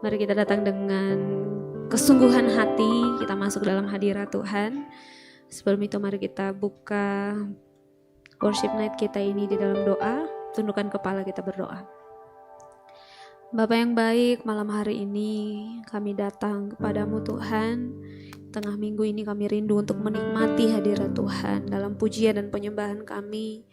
Mari kita datang dengan kesungguhan hati, kita masuk dalam hadirat Tuhan. Sebelum itu mari kita buka worship night kita ini di dalam doa. Tundukkan kepala, kita berdoa. Bapa yang baik, malam hari ini kami datang kepadamu Tuhan. Tengah minggu ini kami rindu untuk menikmati hadirat Tuhan dalam pujian dan penyembahan kami.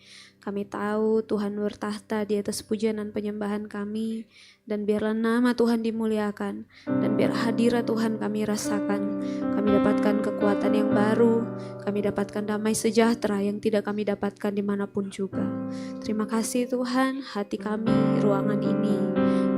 Kami tahu Tuhan bertahta di atas pujian dan penyembahan kami. Dan biarlah nama Tuhan dimuliakan. Dan biar hadirat Tuhan kami rasakan. Kami dapatkan kekuatan yang baru. Kami dapatkan damai sejahtera yang tidak kami dapatkan dimanapun juga. Terima kasih Tuhan, hati kami, ruangan ini.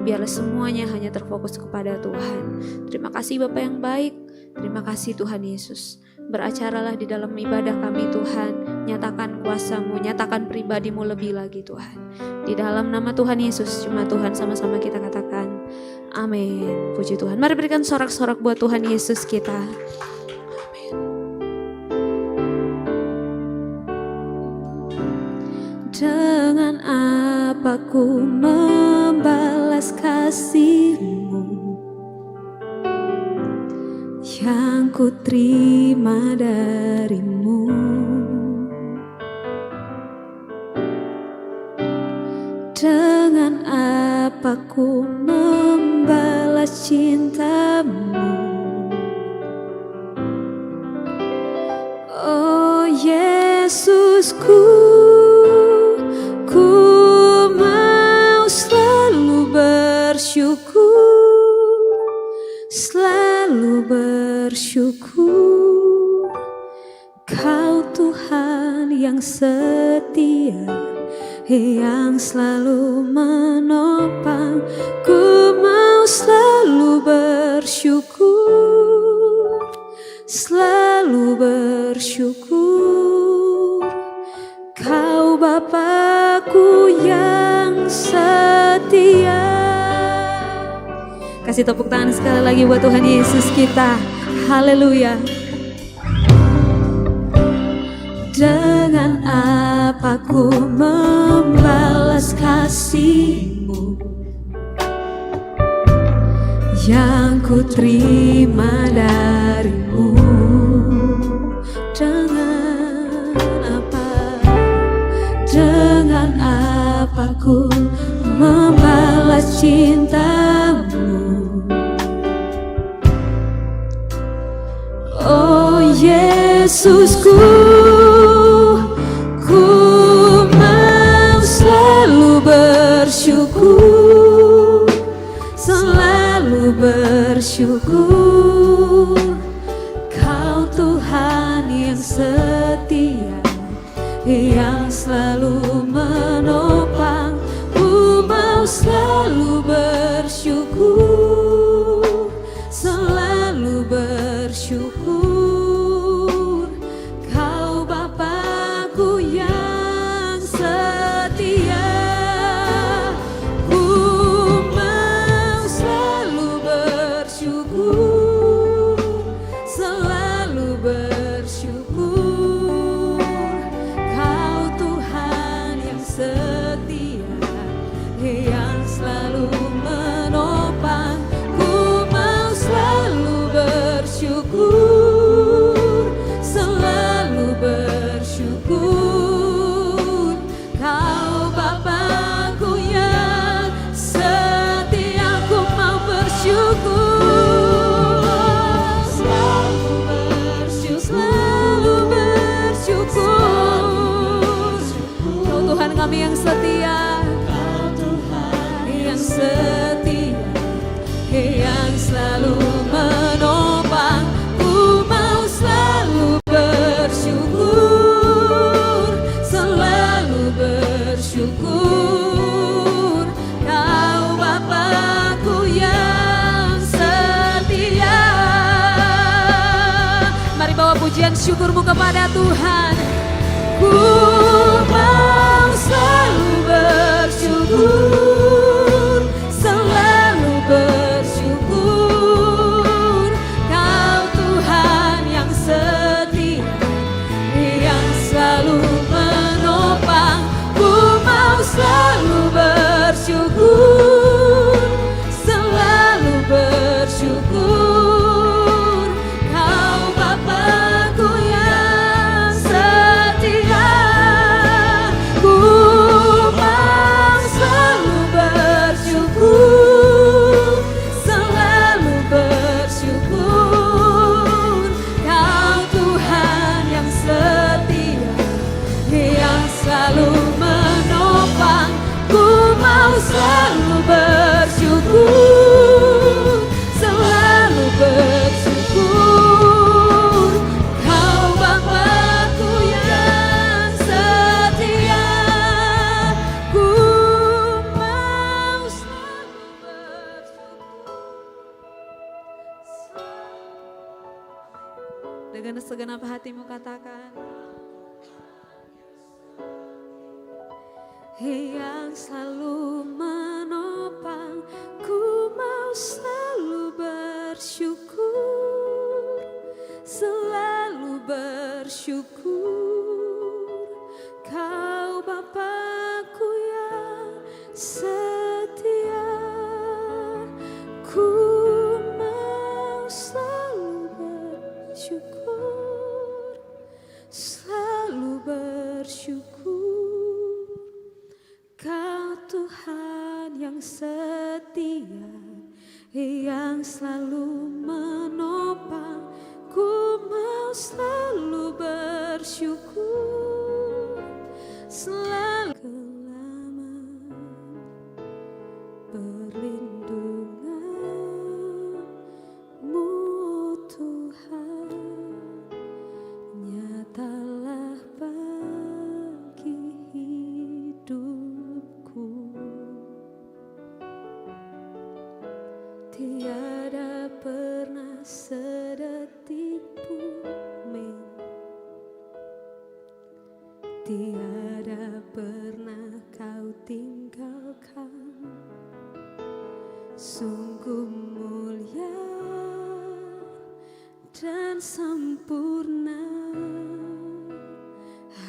Biarlah semuanya hanya terfokus kepada Tuhan. Terima kasih Bapa yang baik. Terima kasih Tuhan Yesus. Beracaralah di dalam ibadah kami Tuhan. Nyatakan kuasa-Mu, nyatakan pribadi-Mu lebih lagi Tuhan. Di dalam nama Tuhan Yesus, cuma Tuhan sama-sama kita katakan amin. Puji Tuhan. Mari berikan sorak-sorak buat Tuhan Yesus kita. Amin. Dengan apa ku membalas kasih-Mu yang ku terima dari-Mu. Dengan apa ku membalas cinta-Mu, oh Yesusku, ku mau selalu bersyukur, selalu bersyukur. Kau Tuhan yang setia, yang selalu menopang. Ku mau selalu bersyukur, selalu bersyukur. Kau Bapakku yang setia. Kasih tepuk tangan sekali lagi buat Tuhan Yesus kita. Haleluya. Dengan apa ku membalas kasih-Mu yang ku terima dari-Mu. Dengan apa ku membalas cinta-Mu, oh Yesusku, ku mau selalu bersyukur, selalu bersyukur. Kau Tuhan yang setia, yang selalu menopang. Ku mau selalu bersyukur, selalu bersyukur. Kau Bapakku yang setia. Ku mau selalu bersyukur, selalu bersyukur. Kau Tuhan yang setia, yang selalu menopang. Ku mau selalu bersyukur, selalu bersyukur. Kau Bapakku yang setia, ku mau bersyukur, selalu bersyukur, selalu bersyukur. Kau Tuhan kami yang setia, Kau Tuhan yang setia, yang selalu menopang. Ku mau selalu bersyukur, selalu bersyukur. Kau Bapakku yang setia. Mari bawa pujian syukurmu kepada Tuhan. Ku mau selalu bersyukur, selalu bersyukur. Kau Tuhan yang setia, yang selalu menopang. Ku mau selalu bersyukur, selalu bersyukur. segenap hatimu katakan. Yang selalu menopang, ku mau selalu bersyukur, selalu bersyukur. Kau Bapakku yang setia, ku mau selalu bersyukur, selalu bersyukur. Kau Tuhan yang setia, yang selalu menopang, ku mau selalu bersyukur, selalu kelaman perlindungan-Mu Tuhan, nyatalah bagi hidupku. Tiada pernah sedetik pun, tiada pernah Kau tinggalkan. Sungguh mulia dan sempurna,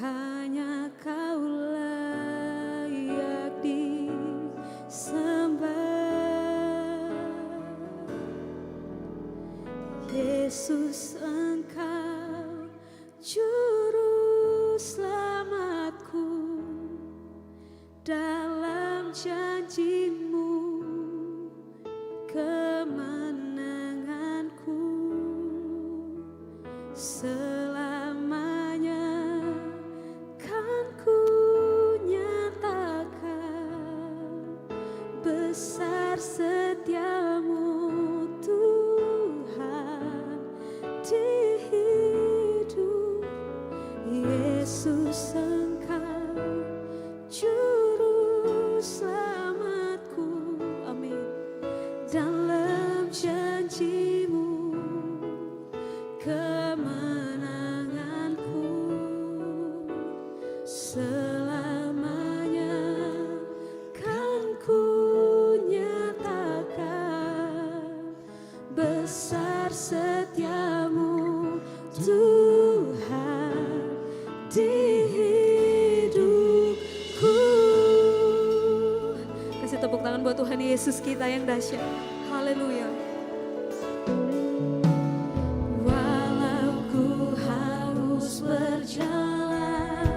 hanya Kau layak disembah. Yesus, Engkau juru selamatku, dalam janji-Mu kemenanganku, selamanya kan ku nyatakan besar setia-Mu Tuhan di hidup. Yesus, Engkau juru selamatku, amin. Dalam janji-Mu kemenanganku, selamanya kan ku nyatakan besar setia-Mu Tuhan di hidupku. Kasih tepuk tangan buat Tuhan Yesus kita yang dahsyat. Haleluya. Walau ku harus berjalan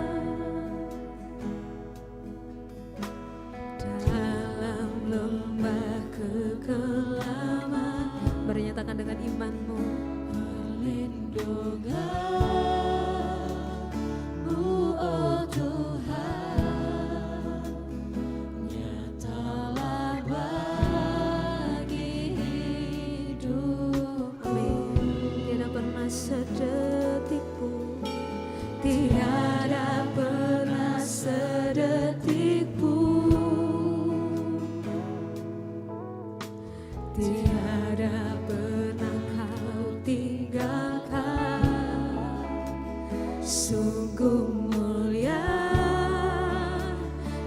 dalam lembah kekelaman, bernyatakan dengan imanmu, perlindungan-Mu oh Tuhan, nyatalah bagi hidup. Amin. Tiada pernah sedetik pun, tiada pernah sedetik pun, tiada pernah Kau tinggalkan. Sungguh mulia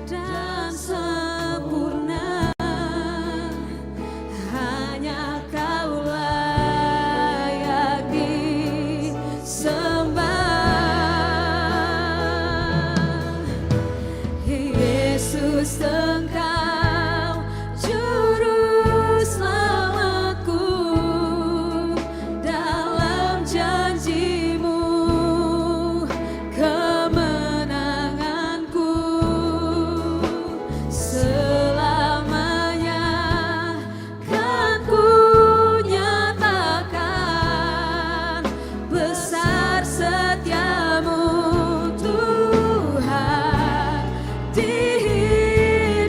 dan sempurna, hanya Kau layak disembah. Yesus, Engkau juru selamatku, dalam janji-Mu kemenanganku, selamanya kan ku nyatakan besar setia-Mu Tuhan di hidupku.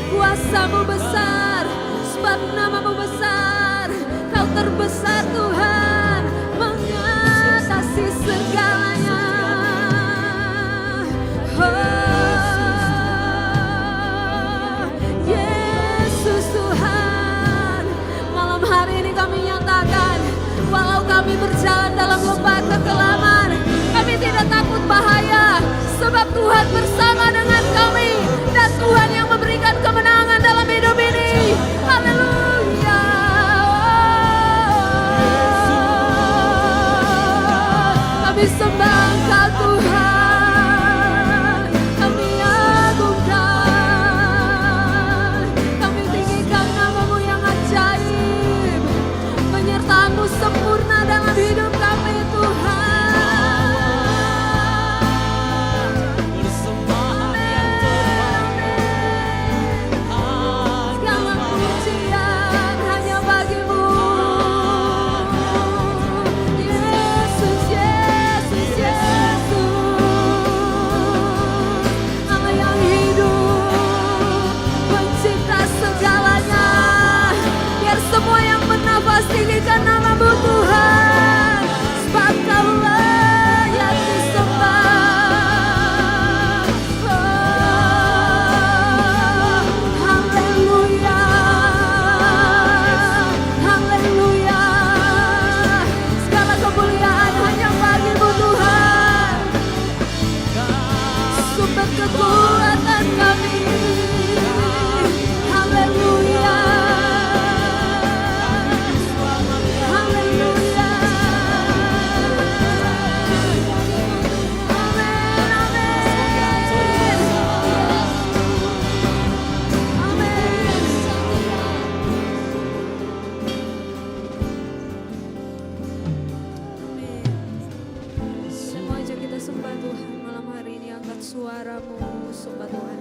Kuasamu besar, sebab namamu besar, kau terbesar Tuhan, mengatasi segalanya. Yesus Tuhan, malam hari ini kami nyatakan, walau kami berjalan dalam lembah kekelaman, kami tidak takut bahaya, sebab Tuhan bersama dengan kami, dan Tuhan yang memberikan kemenangan dalam hidup ini. Haleluya. Kami sembah Engkau Tuhan, kami agungkan, kami tinggikan namamu yang ajaib, penyertaan-Mu sempurna dalam hidup kami Tuhan. Semua yang bernafas tinggikan namamu Tuhan, sebab Kau layak disembah. Haleluya, haleluya. Segala kemuliaan hanya bagi-Mu Tuhan, sumber kekuatan kami. Haleluya. Suaramu, sembah Tuhan.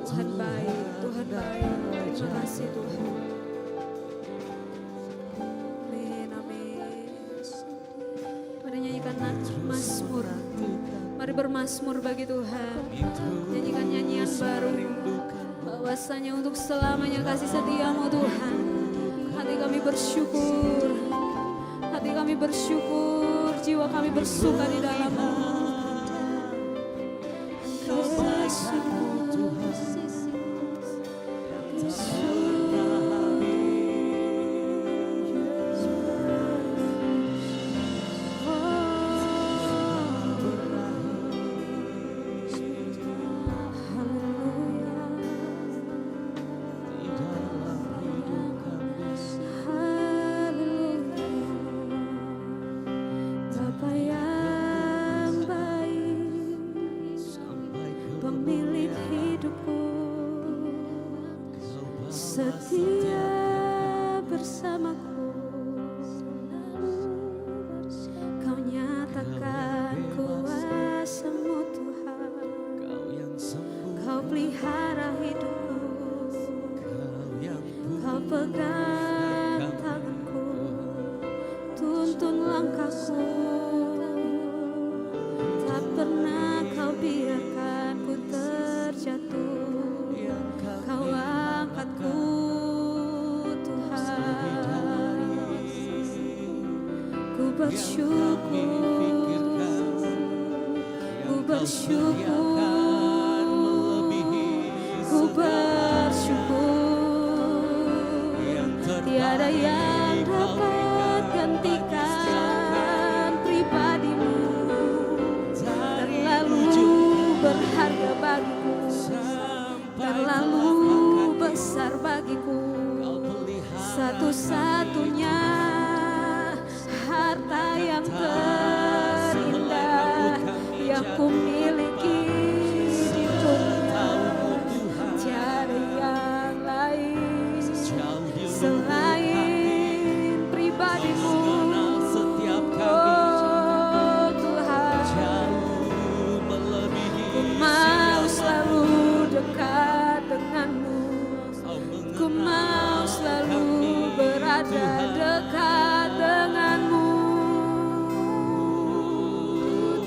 Tuhan baik, Tuhan baik. Terima kasih Tuhan. Amin, amin. Mari nyanyikan Mazmur. Mari bermazmur bagi Tuhan. Nyanyikan nyanyian baru. Bahwasanya untuk selamanya kasih setiamu Tuhan. Hati kami bersyukur. Hati kami bersyukur. Jiwa kami bersuka di dalam-Mu. Pemilik hidup. hidupku, setia bersamaku. Kau nyatakan kuasa-Mu Tuhan, Kau pelihara hidupku, Kau pegang tanganku, tuntun langkahku. Tak pernah Kau biarkan ku terjatuh, Kau angkatku Tuhan. Ku bersyukur, ku bersyukur, ku bersyukur. Tiada yang dapat gantikan pribadimu, terlalu berharga bagiku, terlalu besar bagiku. Satu-satunya harta yang terindah yang ku miliki di dunia. Tiada yang lain selain pribadimu, oh Tuhan. Ku mau selalu dekat denganmu, ku mau selalu berada dekat denganmu,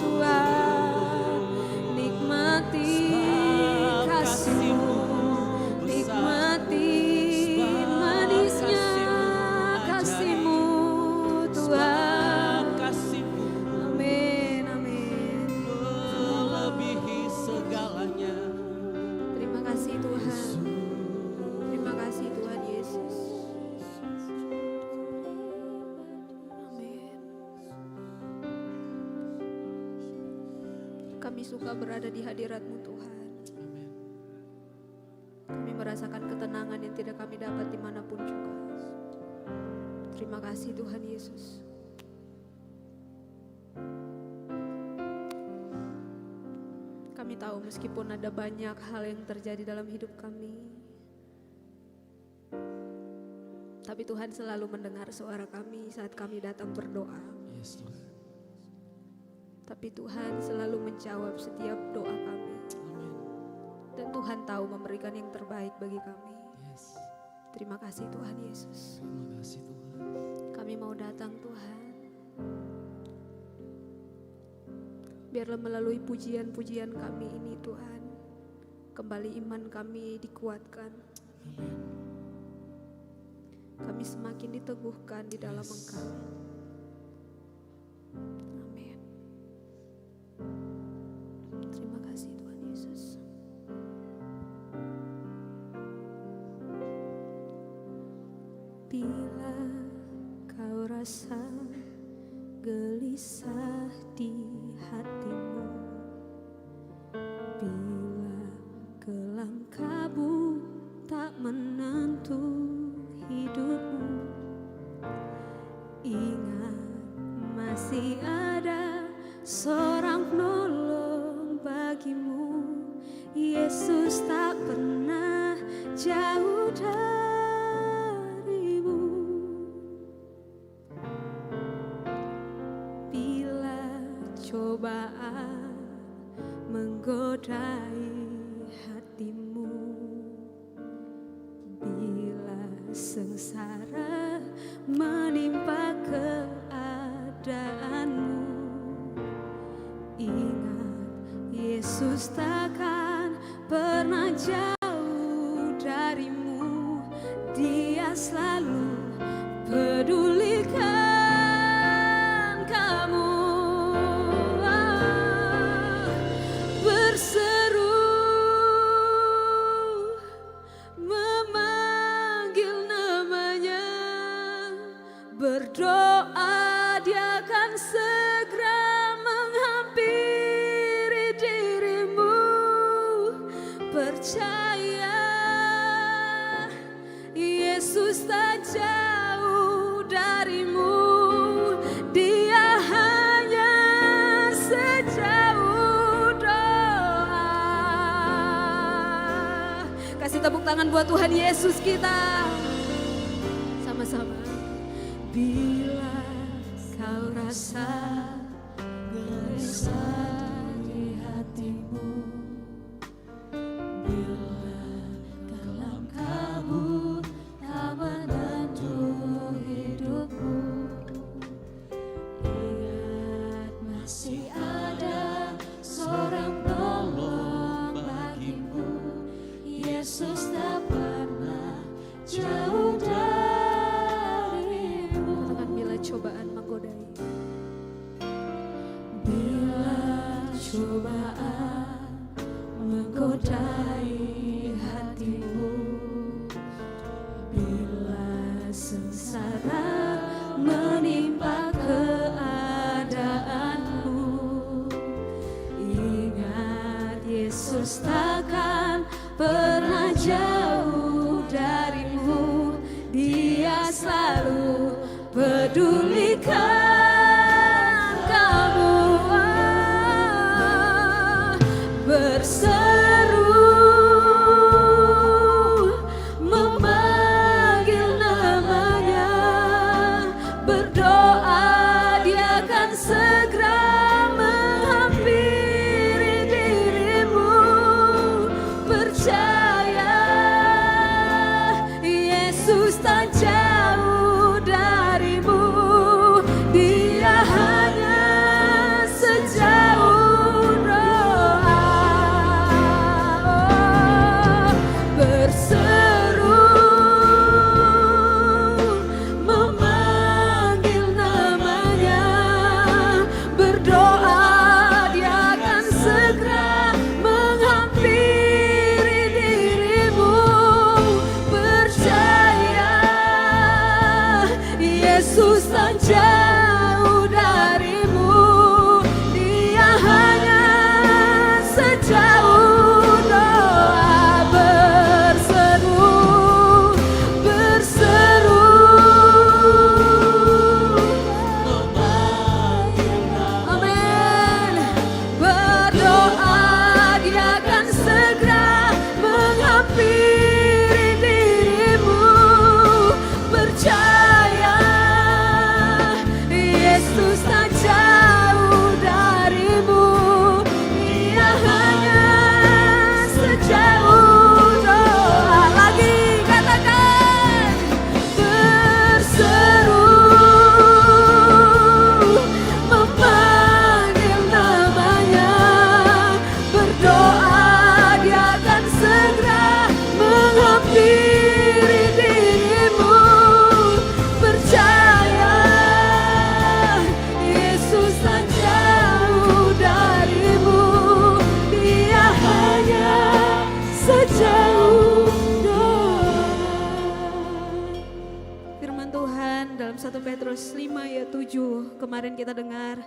Tuhan. Nikmati kasih-Mu, nikmati manisnya kasih-Mu, Tuhan. Amin, amin. Melebihi segalanya. Terima kasih Tuhan, terima kasih Tuhan Yesus. Amin. Kami suka berada di hadirat-Mu Tuhan. Kami merasakan ketenangan yang tidak kami dapat dimanapun juga. Terima kasih Tuhan Yesus. Kami tahu meskipun ada banyak hal yang terjadi dalam hidup kami, tapi Tuhan selalu mendengar suara kami saat kami datang berdoa. Yes, Tuhan. Tapi Tuhan selalu menjawab setiap doa kami. Amin. Dan Tuhan tahu memberikan yang terbaik bagi kami. Yes. Terima kasih Tuhan Yesus. Terima kasih Tuhan. Kami mau datang Tuhan. Biarlah melalui pujian-pujian kami ini Tuhan, kembali iman kami dikuatkan. Amin. Kami semakin diteguhkan di dalam Engkau. Amin. Terima kasih Tuhan Yesus. Bila kau rasa gelisah di hatimu, bila kelam kabut tak menentu hidupmu, ingat masih ada seorang penolong bagimu. Yesus tak pernah jauh darimu. Bila cobaan menggodai hatimu, bila sengsara menimpa keadaanmu, ingat Yesus takkan pernah jauh darimu. Dia selalu pedulikan kamu. Berseru, memanggil namanya, berdoa, Dia akan segera menghampiri dirimu. Percaya, Yesus tak jauh darimu. Dia hanya sejauh doa. Kasih tepuk tangan buat Tuhan Yesus kita. Sama-sama. Bila kau rasa gelisah di hatimu, bila dalam kabut tak menentu hidupmu, ingat masih ada seorang penolong bagimu. Yesus tak pernah jauh darimu. Katakan bila cobaan menggodai. Bila cobaan menggodai hatimu, bila sengsara menimpa keadaanmu, ingat Yesus takkan pernah jauh darimu. Dia selalu pedulikan kamu. Berseru memanggil namanya, berdoa dia akan segera menghampiri dirimu. Percaya Yesus tak jauh darimu. Dia hanya sejauh doa. Berseru memanggil namanya, berdoa dia akan segera menghampiri dirimu. Percaya Yesus tak jauh darimu. Dia hanya sejauh doa. Berseru, berseru, amin. Berdoa dia akan segera menghampiri dirimu. Percaya Yesus tak jauh darimu. Dia hanya sejauh doa. Lagi katakan. Berseru memanggil namanya, berdoa dia akan segera menghampiri dirimu. Percaya Yesus tak jauh darimu. Dia hanya sejauh doa. Firman Tuhan dalam 1 Petrus 5 ayat 7 kemarin kita dengar,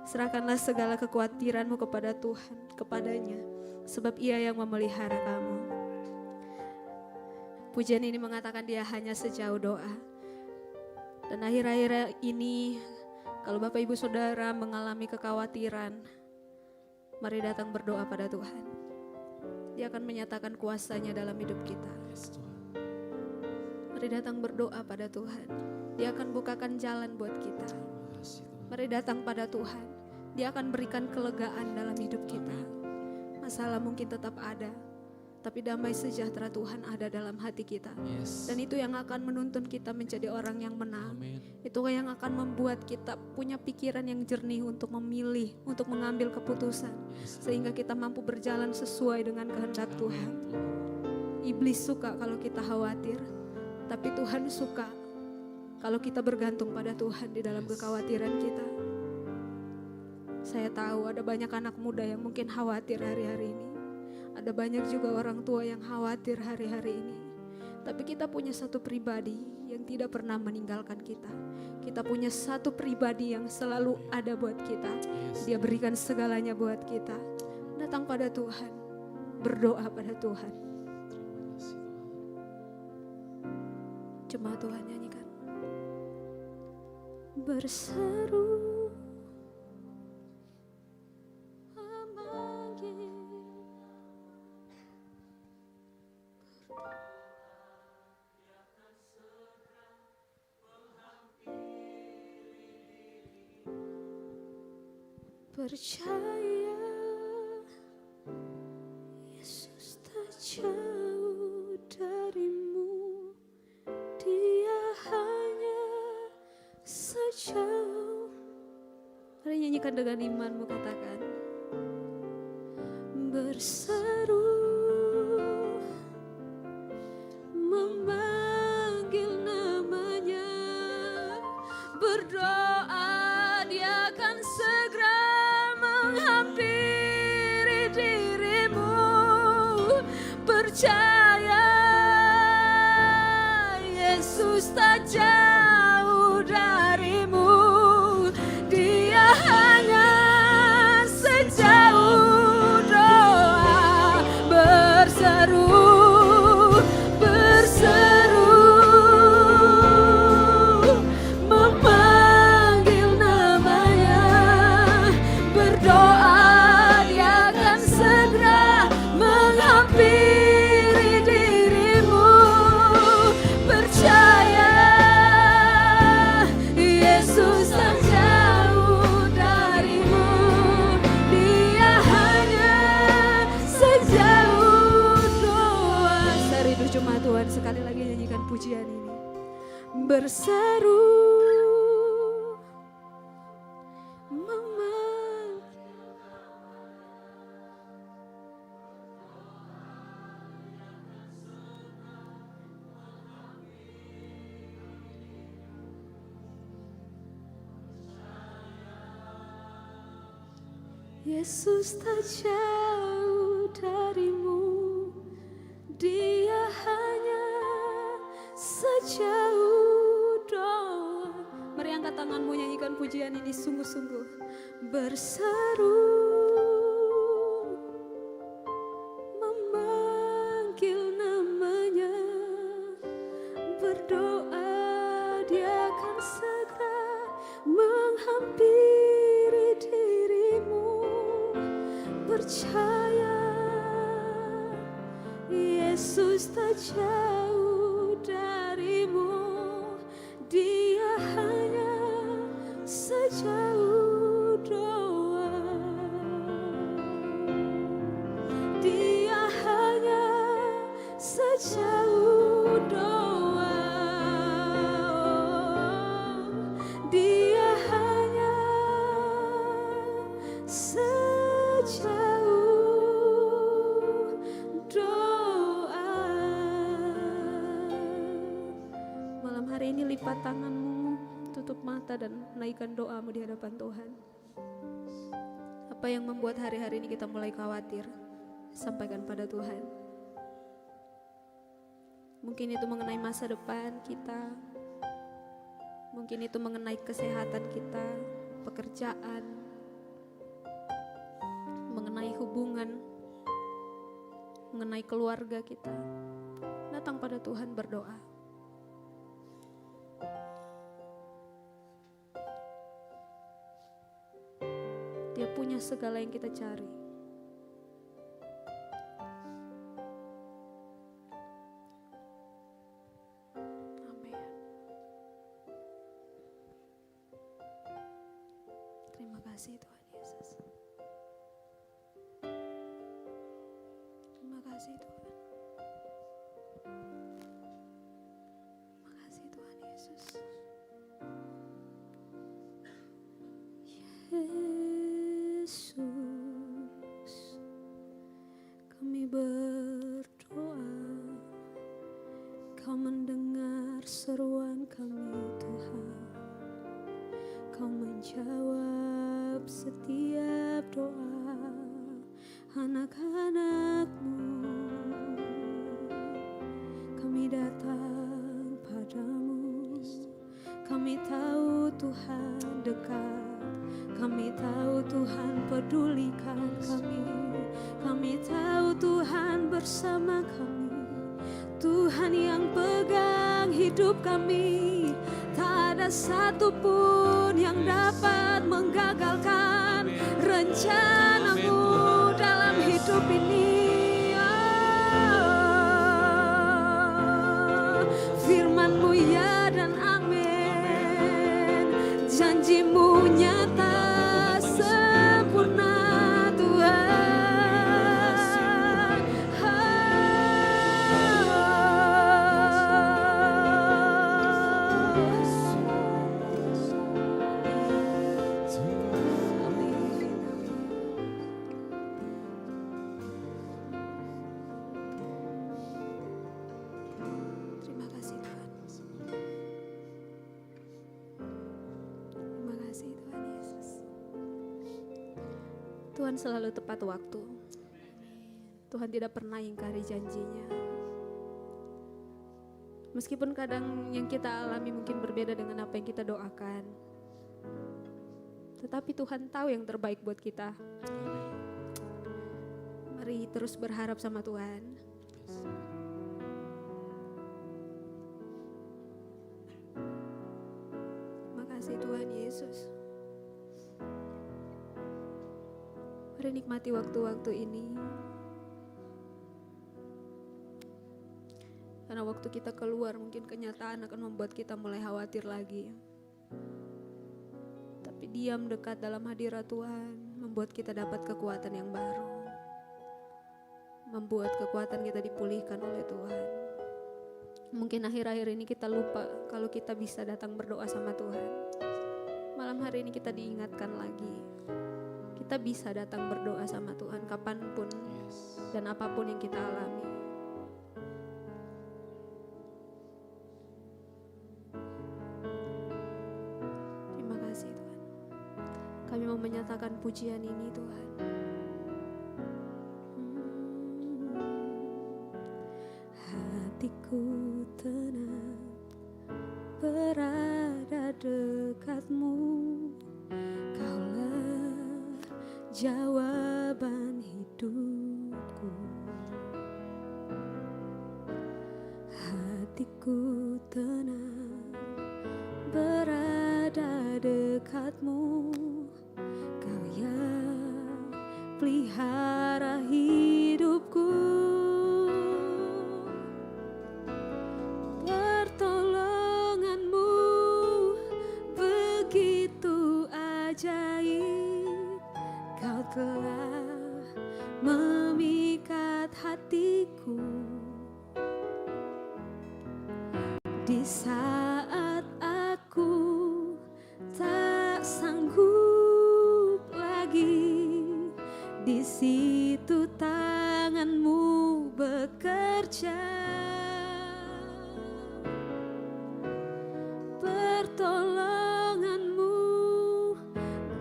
serahkanlah segala kekhawatiranmu kepada Tuhan, kepadanya, sebab Ia yang memelihara kamu. Pujian ini mengatakan dia hanya sejauh doa. Dan akhir-akhir ini kalau Bapak Ibu Saudara mengalami kekhawatiran, mari datang berdoa pada Tuhan. Dia akan menyatakan kuasanya dalam hidup kita. Yes, Tuhan. Mari datang berdoa pada Tuhan. Dia akan bukakan jalan buat kita. Terima kasih, Tuhan. Mari datang pada Tuhan. Dia akan berikan kelegaan dalam hidup kita. Masalah mungkin tetap ada, tapi damai sejahtera Tuhan ada dalam hati kita. Yes. Dan itu yang akan menuntun kita menjadi orang yang menang. Amin. Itu yang akan membuat kita punya pikiran yang jernih untuk memilih, untuk mengambil keputusan. Yes. Sehingga kita mampu berjalan sesuai dengan kehendak Tuhan. Iblis suka kalau kita khawatir, tapi Tuhan suka kalau kita bergantung pada Tuhan di dalam kekhawatiran kita. Saya tahu ada banyak anak muda yang mungkin khawatir hari-hari ini. Ada banyak juga orang tua yang khawatir hari-hari ini. Tapi kita punya satu pribadi yang tidak pernah meninggalkan kita. Kita punya satu pribadi yang selalu ada buat kita. Dia berikan segalanya buat kita. Datang pada Tuhan, berdoa pada Tuhan. Terima kasih, Tuhan. Cuma Tuhan nyanyikan. Berseru memanggil, Percaya Yesus tak jauh darimu, Dia hanya sejauh. Mari nyanyikan dengan imanmu, katakan berseru memanggil namanya, berdoa Dia akan segera menghampiri dirimu. Percaya Yesus tak jauh darimu, Dia hanya sejauh doa. Berseru, berseru, memanggil namanya, berdoa Dia akan segera menghampiri dirimu. Percaya Yesus tak jauh darimu, Dia hanya sejauh doa. Saya rindu jemaat Tuhan sekali lagi nyanyikan pujian ini. Berseru memanggil. Yesus tak jauh darimu, Dia hanya sejauh doa. Mari angkat tanganmu, nyanyikan pujian ini sungguh-sungguh. Berseru memanggil namanya, berdoa Dia akan segera menghampiri dirimu. Percaya Yesus tak jauh darimu, Dia hanya sejauh doa. Dia hanya sejauh doa. Dia hanya sejauh doa. Malam hari ini lipat tanganmu, tutup mata dan naikkan doamu di hadapan Tuhan. Apa yang membuat hari-hari ini kita mulai khawatir, sampaikan pada Tuhan. Mungkin itu mengenai masa depan kita, mungkin itu mengenai kesehatan kita, pekerjaan, mengenai hubungan, mengenai keluarga kita. Datang pada Tuhan berdoa. Dia punya segala yang kita cari. Amin. Terima kasih Tuhan Yesus. Terima kasih Tuhan. Terima kasih Tuhan Yesus. Yesus, kami berdoa, Kau mendengar seruan kami Tuhan. Kau menjawab setiap doa anak-anak-Mu. Kami datang padamu, kami tahu Tuhan dekat. Kami tahu Tuhan pedulikan kami. Kami tahu Tuhan bersama kami. Tuhan yang pegang hidup kami. Tak ada satupun yang dapat menggagalkan rencana-Mu dalam hidup ini. Firman-Mu ya dan amin. Janji-Mu nyata sempurna. Tuhan selalu tepat waktu. Tuhan tidak pernah ingkari janjinya. Meskipun kadang yang kita alami mungkin berbeda dengan apa yang kita doakan, tetapi Tuhan tahu yang terbaik buat kita. Mari terus berharap sama Tuhan. Makasih Tuhan Yesus. Mari nikmati waktu-waktu ini. Karena waktu kita keluar mungkin kenyataan akan membuat kita mulai khawatir lagi. Tapi diam dekat dalam hadirat Tuhan membuat kita dapat kekuatan yang baru. Membuat kekuatan kita dipulihkan oleh Tuhan. Mungkin akhir-akhir ini kita lupa kalau kita bisa datang berdoa sama Tuhan. Malam hari ini kita diingatkan lagi. Kita bisa datang berdoa sama Tuhan kapanpun dan apapun yang kita alami. Kami mau menyatakan pujian ini Tuhan. Hatiku tenang berada dekatmu. Kaulah jawaban hidupku. Hatiku tenang berada dekatmu. Pelihara hidupku, pertolonganmu begitu ajaib. Kau telah memikat hatiku di saat aku tak sanggup lagi. Di situ tanganmu bekerja, pertolonganmu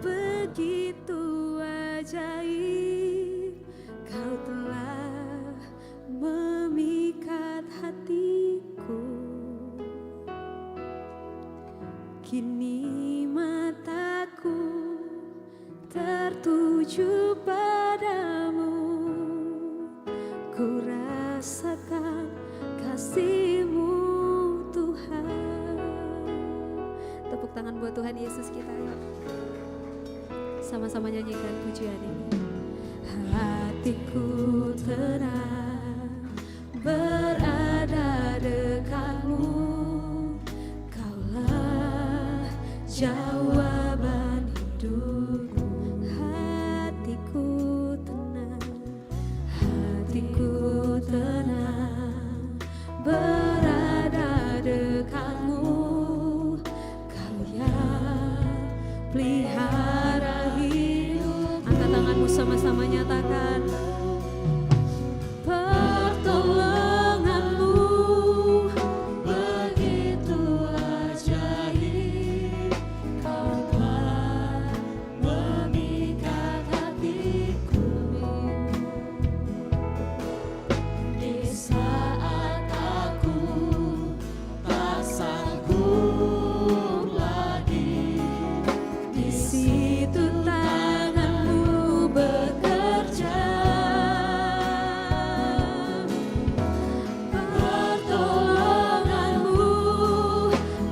begitu ajaib. Kau telah memikat hatiku. Kini mataku tertuju padamu, ku rasakan kasih-Mu Tuhan. Tepuk tangan buat Tuhan Yesus kita yuk. Sama-sama nyanyikan pujian ini. Hatiku tenang berada dekatmu. Kaulah jawaban hidupku. Hatiku tenang berada dekatmu. Kau yang pelihara hidup. Angkat tanganmu sama-sama nyatakan. Pertolonganmu begitu ajaib. Kau telah memikat hatiku. Di saat aku tak sanggup lagi, di situ tanganmu bekerja. Pertolonganmu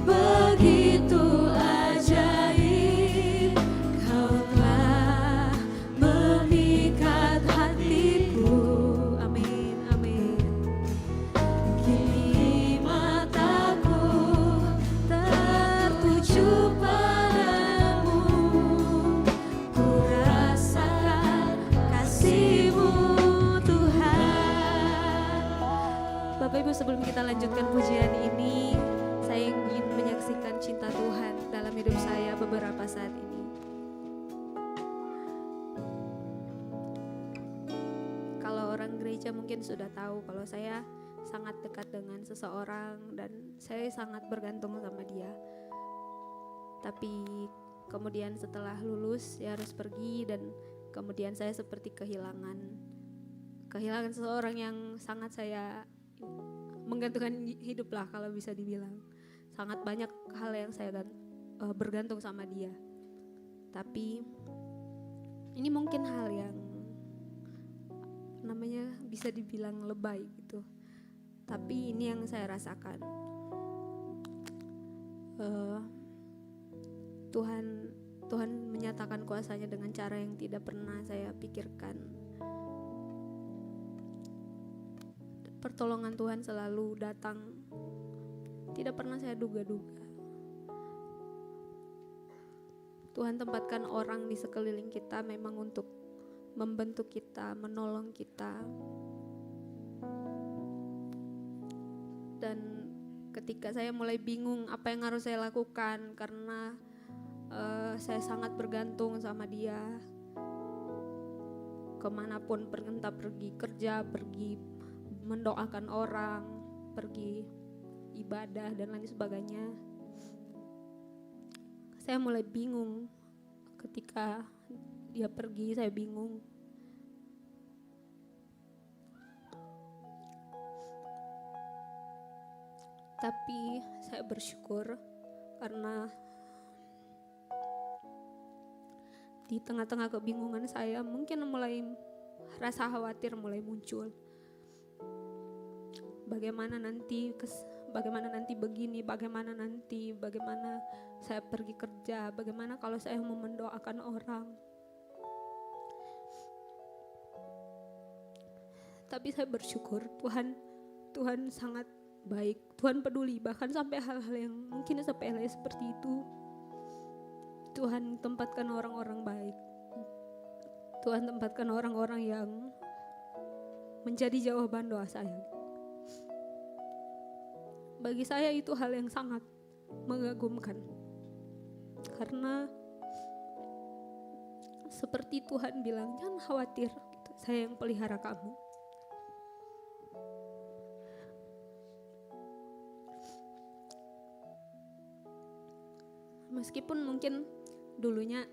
begitu ajaib. Kau telah memikat hatiku. Amin, amin. Kini mataku tertuju padamu, ku rasakan kasih-Mu Tuhan. Bapak Ibu, sebelum kita lanjutkan pujian ini, saya ingin menyaksikan cinta Tuhan dalam hidup saya beberapa saat ini. Kalau orang gereja mungkin sudah tahu kalau saya sangat dekat dengan seseorang dan saya sangat bergantung sama dia. Tapi kemudian setelah lulus saya harus pergi dan Kemudian saya seperti kehilangan seseorang yang sangat saya menggantungkan hidup lah kalau bisa dibilang. Sangat banyak hal yang saya bergantung sama dia. Tapi ini mungkin hal yang bisa dibilang lebay gitu. Tapi ini yang saya rasakan. Tuhan menyatakan kuasanya dengan cara yang tidak pernah saya pikirkan. Pertolongan Tuhan selalu datang, tidak pernah saya duga-duga. Tuhan tempatkan orang di sekeliling kita memang untuk membentuk kita, menolong kita. Dan ketika saya mulai bingung apa yang harus saya lakukan karena saya sangat bergantung sama dia, kemanapun entah pergi kerja, pergi mendoakan orang, pergi ibadah dan lain sebagainya. Saya mulai bingung ketika dia pergi, saya bingung. Tapi saya bersyukur karena di tengah-tengah kebingungan saya mungkin rasa khawatir mulai muncul. Bagaimana nanti begini, bagaimana saya pergi kerja, bagaimana kalau saya mau mendoakan orang. Tapi saya bersyukur Tuhan sangat baik, Tuhan peduli bahkan sampai hal-hal yang mungkin sepele seperti itu. Tuhan tempatkan orang-orang baik, Tuhan tempatkan orang-orang yang menjadi jawaban doa saya. Bagi saya itu hal yang sangat mengagumkan. Karena seperti Tuhan bilang, jangan khawatir, gitu. Saya yang pelihara kamu. Meskipun mungkin dulunya,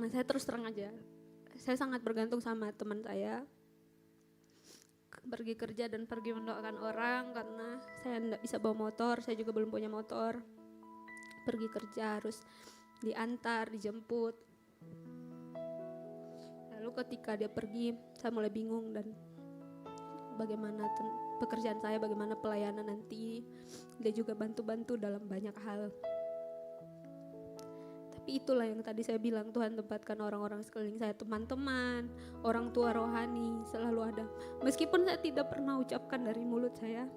saya terus terang aja, saya sangat bergantung sama teman saya. Pergi kerja dan pergi mendoakan orang karena saya tidak bisa bawa motor, saya juga belum punya motor. Pergi kerja harus diantar, dijemput. Lalu ketika dia pergi, saya mulai bingung dan bagaimana pekerjaan saya, bagaimana pelayanan nanti. Dia juga bantu-bantu dalam banyak hal. Tapi itulah yang tadi saya bilang, Tuhan tempatkan orang-orang sekeliling saya, teman-teman, orang tua rohani selalu ada. Meskipun saya tidak pernah ucapkan dari mulut saya,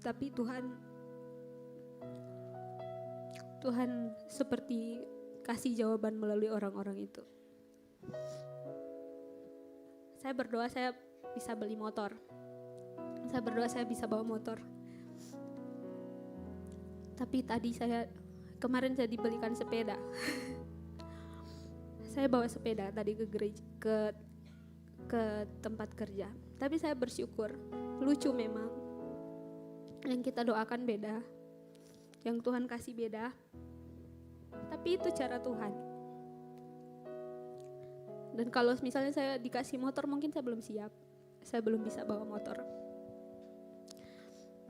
tapi Tuhan seperti kasih jawaban melalui orang-orang itu. Saya berdoa saya bisa beli motor. Saya berdoa saya bisa bawa motor. Tapi kemarin saya dibelikan sepeda. Saya bawa sepeda tadi ke gereja, ke tempat kerja. Tapi saya bersyukur, lucu memang. Yang kita doakan beda, yang Tuhan kasih beda. Tapi itu cara Tuhan. Dan kalau misalnya saya dikasih motor, mungkin saya belum siap. Saya belum bisa bawa motor.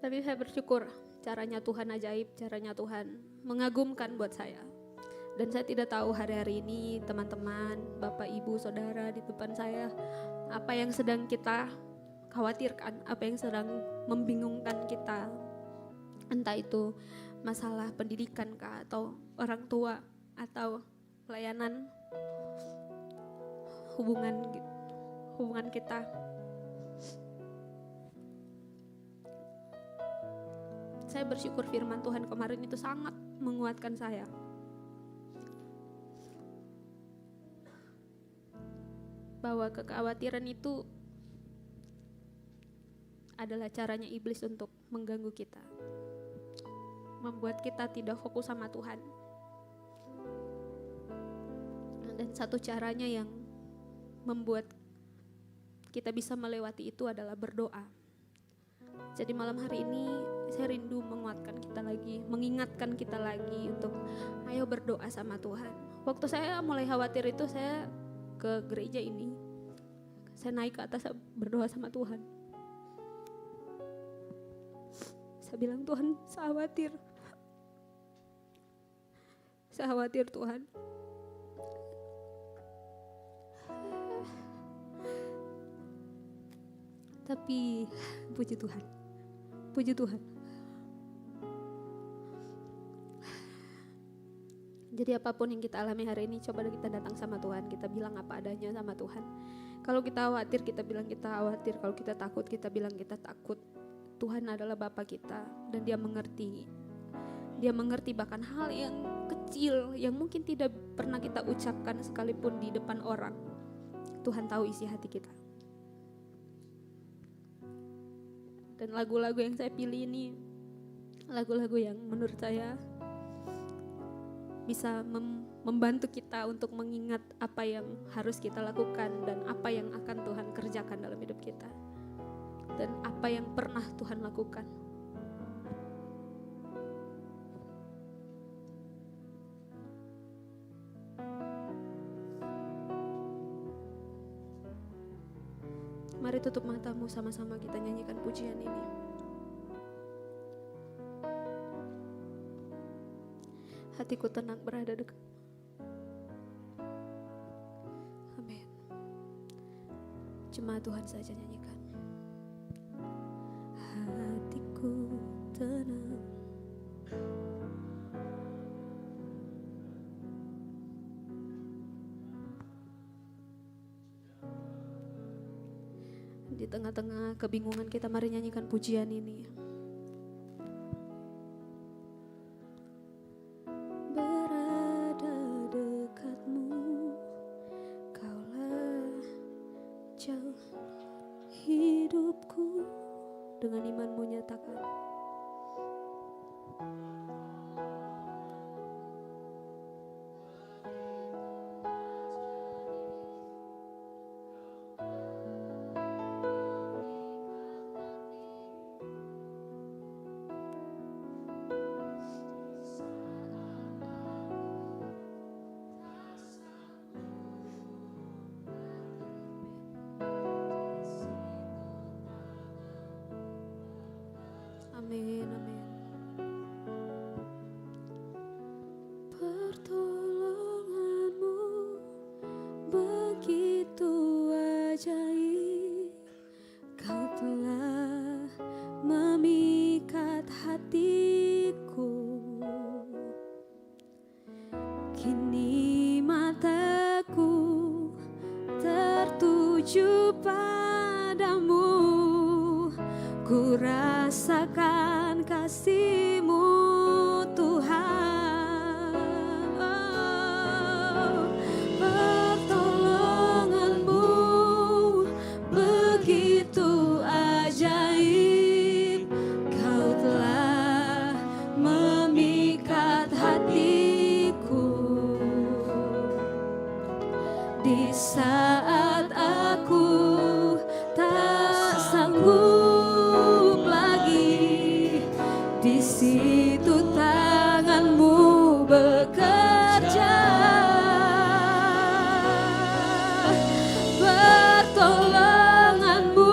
Tapi saya bersyukur, caranya Tuhan ajaib, caranya Tuhan mengagumkan buat saya. Dan saya tidak tahu hari-hari ini teman-teman, bapak, ibu, saudara di depan saya, apa yang sedang kita khawatirkan, apa yang sedang membingungkan kita. Entah itu masalah pendidikan kah, atau orang tua, atau pelayanan, hubungan kita. Saya bersyukur firman Tuhan kemarin itu sangat menguatkan saya. Bahwa kekhawatiran itu adalah caranya iblis untuk mengganggu kita. Membuat kita tidak fokus sama Tuhan. Dan satu caranya yang membuat kita bisa melewati itu adalah berdoa. Jadi malam hari ini saya rindu menguatkan kita lagi, mengingatkan kita lagi untuk ayo berdoa sama Tuhan. Waktu saya mulai khawatir itu, saya ke gereja ini. Saya naik ke atas, saya berdoa sama Tuhan. Saya bilang, Tuhan, saya khawatir. Saya khawatir, Tuhan. Tapi puji Tuhan. Puji Tuhan. Jadi apapun yang kita alami hari ini, coba kita datang sama Tuhan, kita bilang apa adanya sama Tuhan. Kalau kita khawatir, kita bilang kita khawatir. Kalau kita takut, kita bilang kita takut. Tuhan adalah Bapa kita dan Dia mengerti. Dia mengerti bahkan hal yang kecil yang mungkin tidak pernah kita ucapkan sekalipun di depan orang. Tuhan tahu isi hati kita. Dan lagu-lagu yang saya pilih ini lagu-lagu yang menurut saya bisa membantu kita untuk mengingat apa yang harus kita lakukan dan apa yang akan Tuhan kerjakan dalam hidup kita dan apa yang pernah Tuhan lakukan. Mari tutup matamu, sama-sama kita nyanyikan pujian ini. Hatiku tenang berada dekat. Amin. Cuma Tuhan saja nyanyikan. Hatiku tenang. Di tengah-tengah kebingungan kita, mari nyanyikan pujian ini. Berada dekatmu, Kaulah jauh hidupku. Dengan imanmu nyatakan. Amin, amin. Pertolonganmu begitu ajaib, Kau telah memikat hatiku. Kini mataku tertuju padamu, ku rasakan kasih-Mu Tuhan. Oh, pertolongan-Mu begitu ajaib, Kau telah memikat hatiku. Di saat aku tak sanggup lagi, di situ tangan-Mu bekerja. Pertolongan-Mu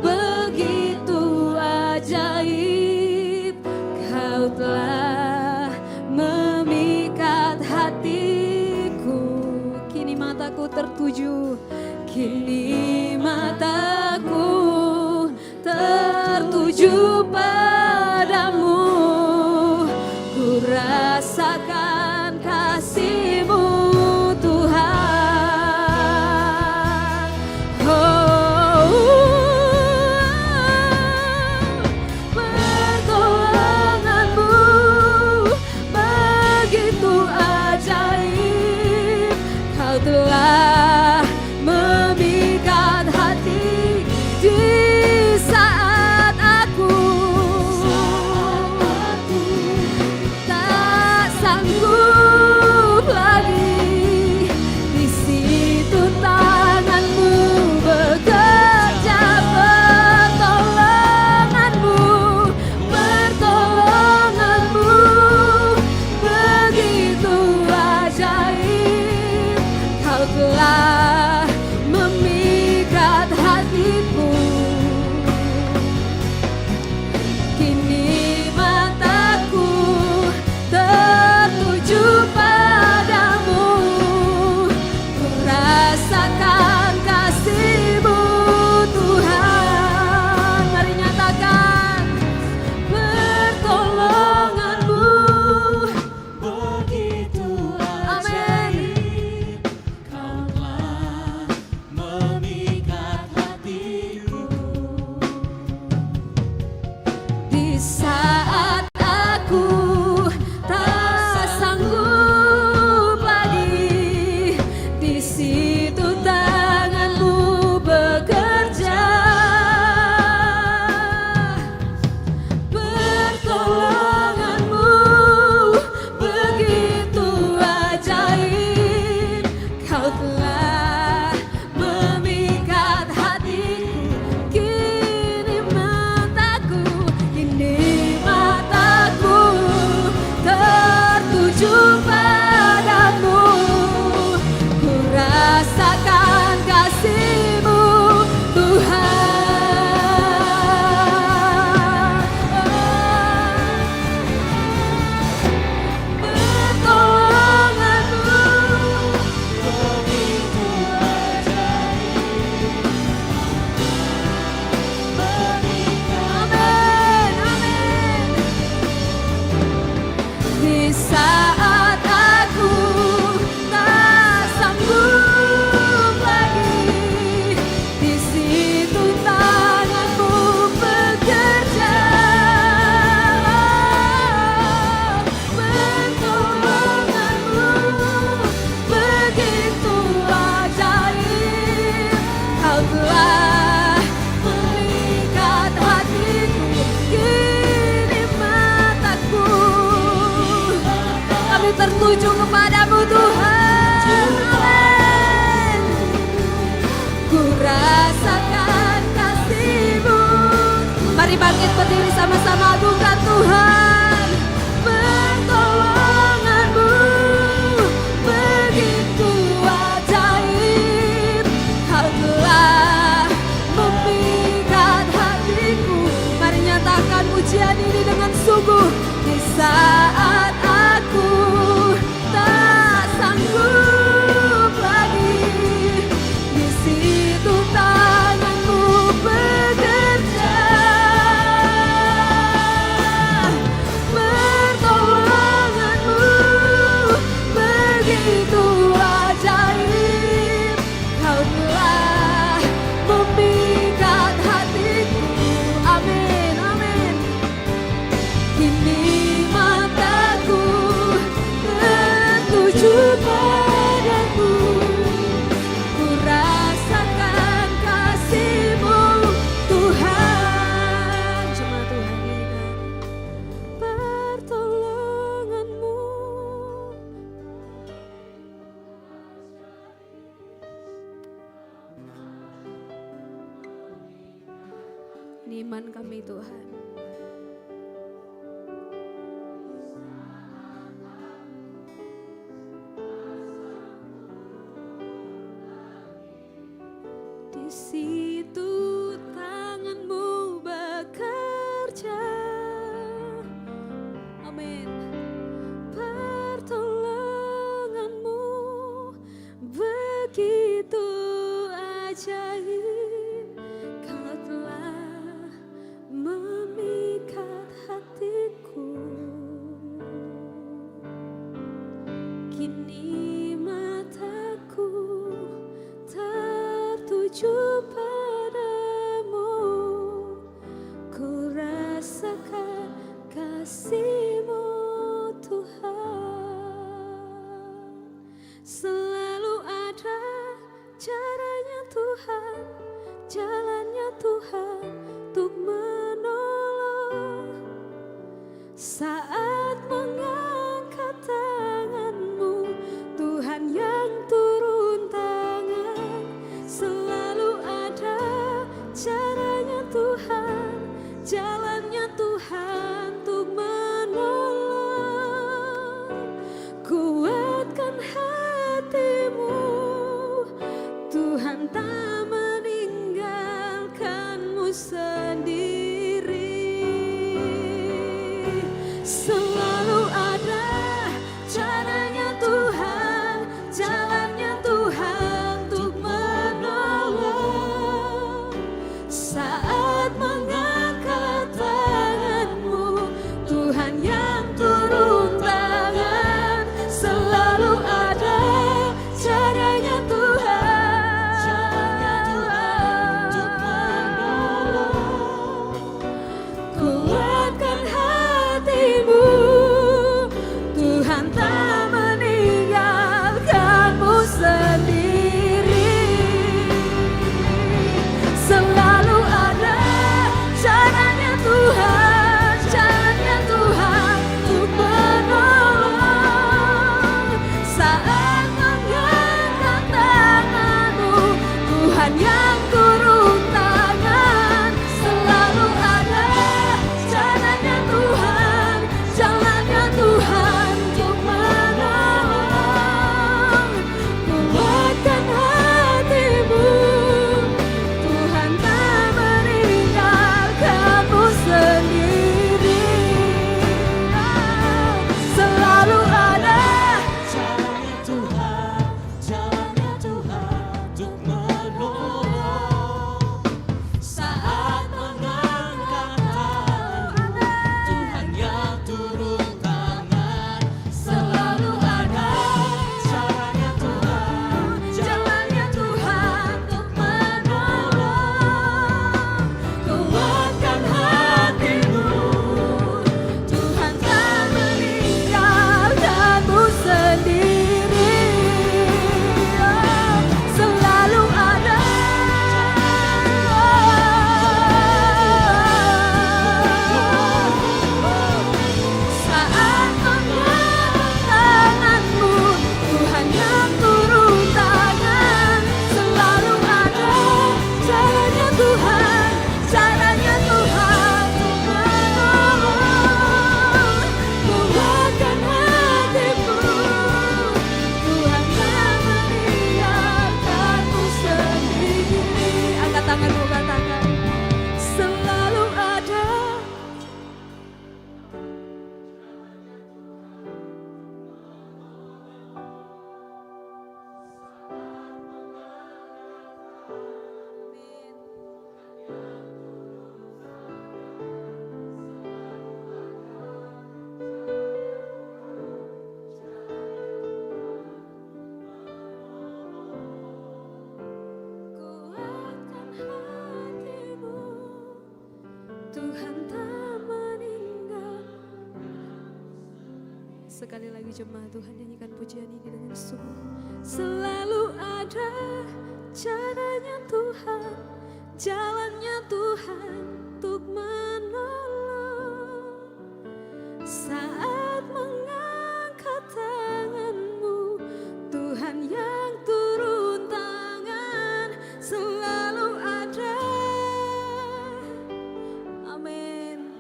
begitu ajaib, Kau telah memikat hatiku. Kini mataku tertuju, kini mataku tertuju padamu, ku rasakan kasih-Mu Tuhan. Oh, pertolongan-Mu begitu ajaib, Kau telah memikat hati. Di saat aku berdiri sama-sama agungkan Tuhan. Pertolongan-Mu begitu ajaib, Kau telah memikat hatiku. Mari nyatakan pujian ini dengan sungguh. Di saat aku tak sanggup lagi, di situ tangan-Mu bekerja. Pertolongan-Mu begitu ajaib, Kau telah memikat hatiku. Amin, amin. Kini mataku tertuju padamu, ku rasakan kasih-Mu Tuhan. Cuma Tuhan lihat pertolongan-Mu. Ini iman kami Tuhan. Di situ tangan-Mu bekerja. Amin. Pertolongan-Mu begitu ajaib, Kau telah memikat hatiku. Kini mataku tertuju padamu, ku rasakan kasih-Mu Tuhan. Selalu ada caranya Tuhan, jalannya Tuhan untuk menolong. Saat mengangkat tangan-Mu, Tuhan yang turun tangan. Selalu ada caranya Tuhan, jalannya Tuhan untuk menolong. Kuatkan hatimu, Tuhan tak meninggalkan-Mu sendiri. Selalu ada caranya Tuhan, jalannya Tuhan untuk menolong. Saat mengangkat tangan-Mu, Tuhan yang turun tangan. Selalu ada caranya Tuhan, jalannya Tuhan untuk menolong. Kuatkan hatimu, Tuhan tak meninggalkan-Mu sendiri. Selalu ada caranya Tuhan, jalannya Tuhan untuk menolong. Saat mengangkat tangan-Mu, Tuhan yang turun tangan. Selalu ada caranya Tuhan, jalannya Tuhan untuk menolong. Kuatkan hatimu, Tuhan tak meninggalkan-Mu sendiri. Selalu ada Caranya Tuhan, jalannya Tuhan untuk menolong. sekali lagi jemaat Tuhan nyanyikan pujian ini dengan sungguh. Selalu ada caranya Tuhan, jalannya Tuhan untuk menolong. Saat mengangkat tanganmu, Tuhan yang turun tangan selalu ada. Amin.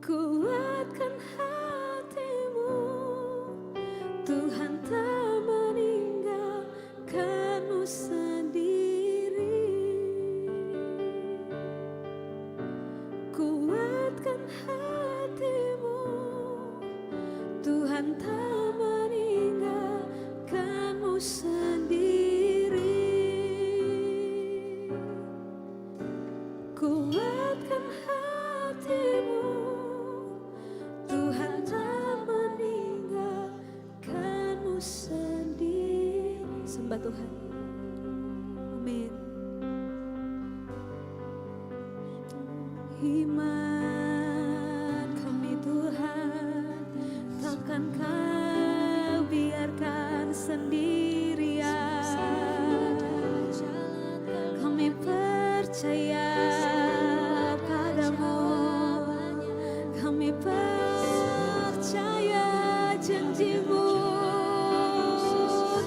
Kuatkan hatimu, Tuhan tak meninggalkanmu sendiri. Kuatkan hatimu, Tuhan tak meninggalkanmu sendiri. Kuatkan hatimu, Tuhan tak meninggalkanmu sendiri. Sembah Tuhan. Amin. Iman kami Tuhan, takkan Kau biarkan sendirian. Kami percaya padamu, kami percaya janji-Mu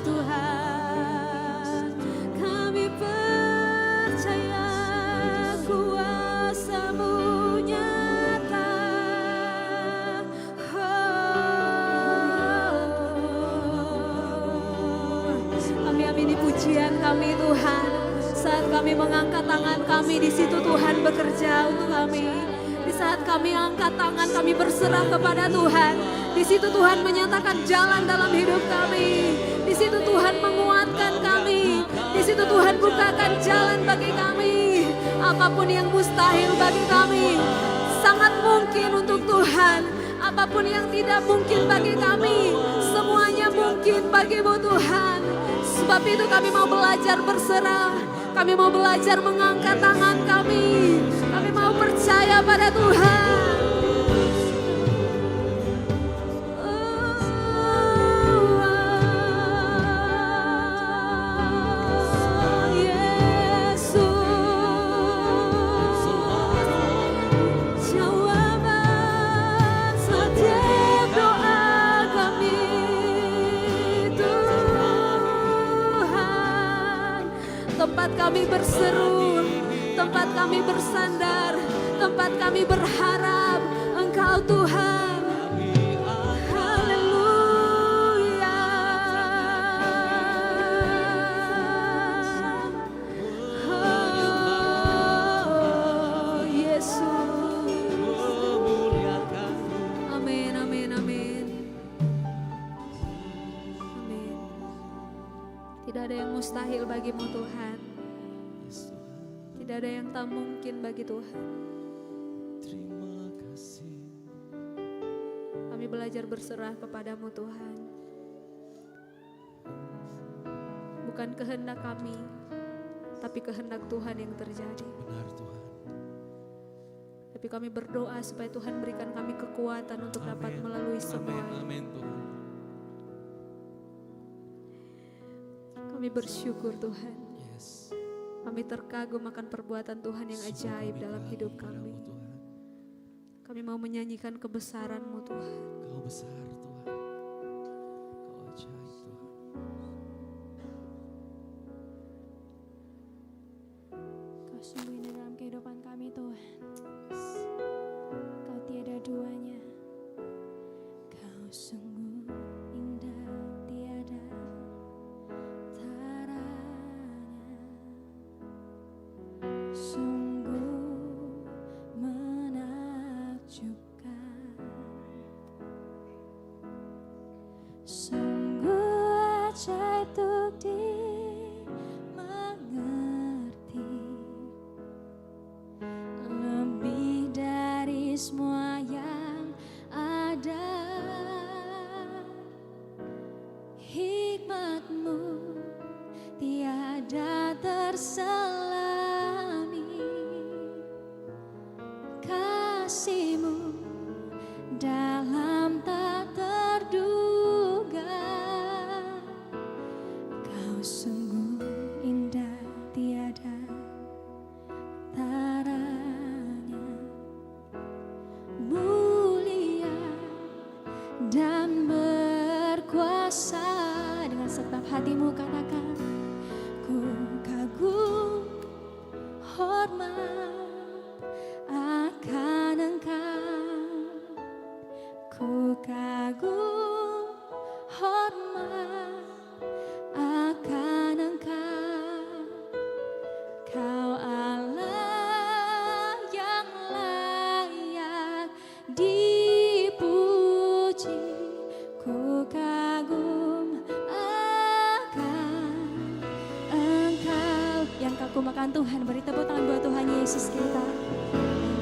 Tuhan. Kami percaya kuasa-Mu nyata. Kami amini pujian kami Tuhan. Saat kami mengangkat tangan kami, di situ Tuhan bekerja untuk kami. Di saat kami angkat tangan, kami berserah kepada Tuhan. Di situ Tuhan menyatakan jalan dalam hidup kami. Di situ Tuhan menguatkan kami. Di situ Tuhan bukakan jalan bagi kami. Apapun yang mustahil bagi kami, sangat mungkin untuk Tuhan. Apapun yang tidak mungkin bagi kami, semuanya mungkin bagi-Mu Tuhan. Sebab itu kami mau belajar berserah. Kami mau belajar mengangkat tangan kami. Kami mau percaya pada Tuhan. Yesus, jawaban setiap doa kami Tuhan. Tempat kami berseru, tempat kami bersandar, tempat kami berharap Engkau Tuhan. Haleluya. Oh Yesus. Amin, amin, amin. Amin. Tidak ada yang mustahil bagi-Mu Tuhan. Tidak ada yang tak mungkin bagi Tuhan. Terima kasih. Kami belajar berserah kepadamu Tuhan. Bukan kehendak kami, tapi kehendak Tuhan yang terjadi. Benar Tuhan. Tapi kami berdoa supaya Tuhan berikan kami kekuatan untuk dapat Amin. melalui semua. Amin, amin Tuhan. Kami bersyukur Tuhan. Yes. Kami terkagum akan perbuatan Tuhan yang ajaib dalam hidup kami. Padamu, Tuhan. Kami mau menyanyikan kebesaran-Mu Tuhan. Kau besar Tuhan. Kau ajaib Tuhan. Kau sungguh indah dalam kehidupan kami Tuhan. Kau tiada duanya. Kau sungguh indah tiada taranya. Sungguh menakjubkan. Sungguh ajaib untuk dimengerti. Lebih dari semua yang ada. Hikmat-Mu tiada terselami. sungguh indah tiada taranya, mulia dan berkuasa. Dengan segenap hatimu katakan, ku kagum hormat akan Engkau, ku kagum hormat akan Engkau. Kau Allah yang layak dipuji, ku kagum akan Engkau. Yang kagum akan Tuhan, beri tepuk tangan buat Tuhan Yesus kita.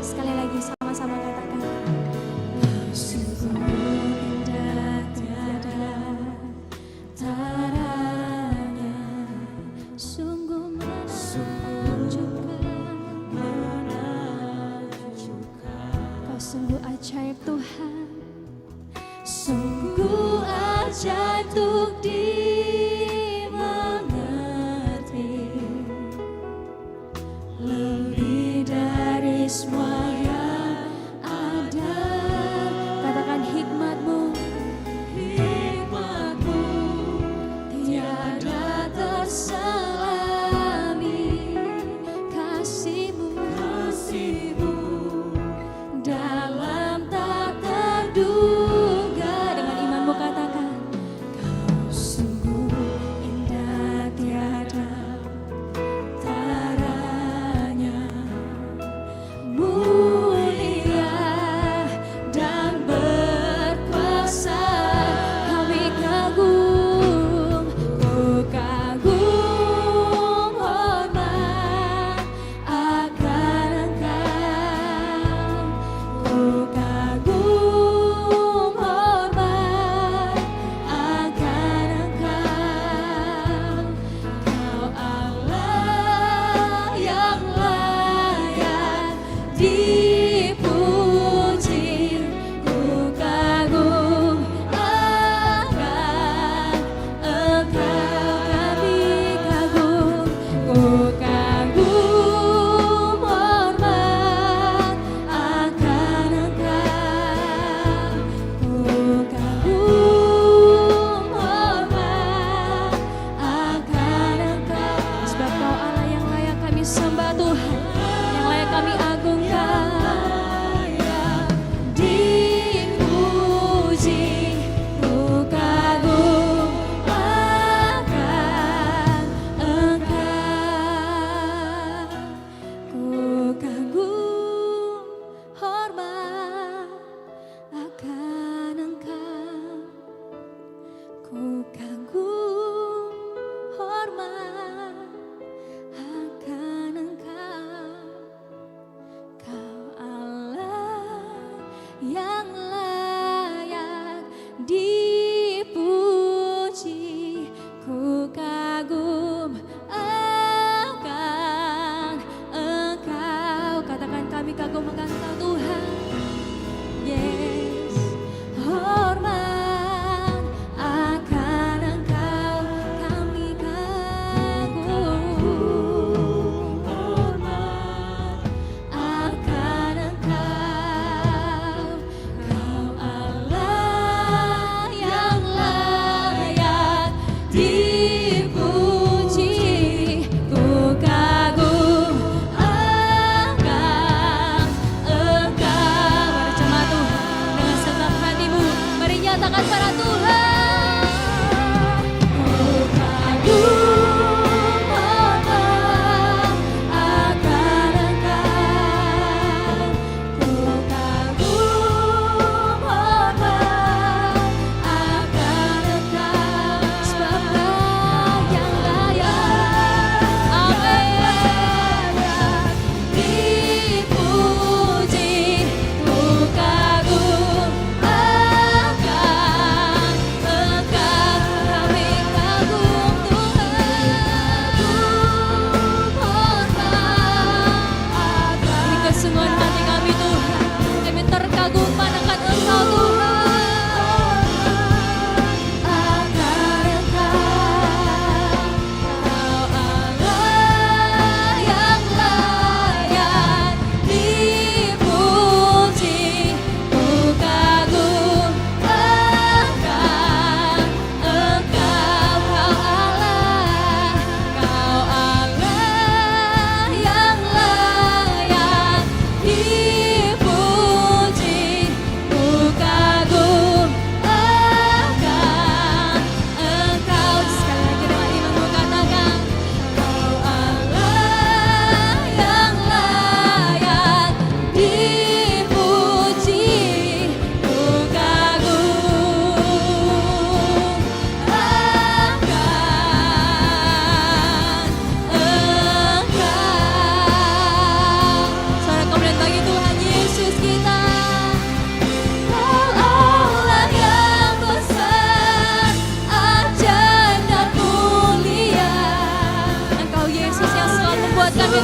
Sekali lagi sama-sama katakan, sungguh indah tiada taranya, sungguh menakjubkan. Kau sungguh ajaib Tuhan, sungguh ajaib untuk dimengerti, lebih dari semua yang ada. Katakan hikmat-Mu tiada terselami, kasih-Mu dalam tak terduga. Dengan imanmu katakan, Kau sungguh indah tiada taranya, mulia dan berkuasa. Kami kagum, ku kagum hormat akan Engkau, ku kagum hormat akan Engkau. Kau Allah yang layak dipuji, ku kagum akan Engkau. Kami kagum, ku kagum hormat akan Engkau, ku kagum hormat akan Engkau. Sebab Kau Allah yang layak kami sembah Tuhan, yang layak kami agungkan, dipuji, ku kagum akan Engkau, ku kagum hormat akan Engkau, ku kagum hormat akan Engkau. Kau Allah yang layak dipuji, ku kagum akan Engkau. Katakan, kami kagum akan Engkau Tuhan. Yes, hormat akan Engkau, kami kagum hormat akan Engkau. Kau Allah yang layak dipuji,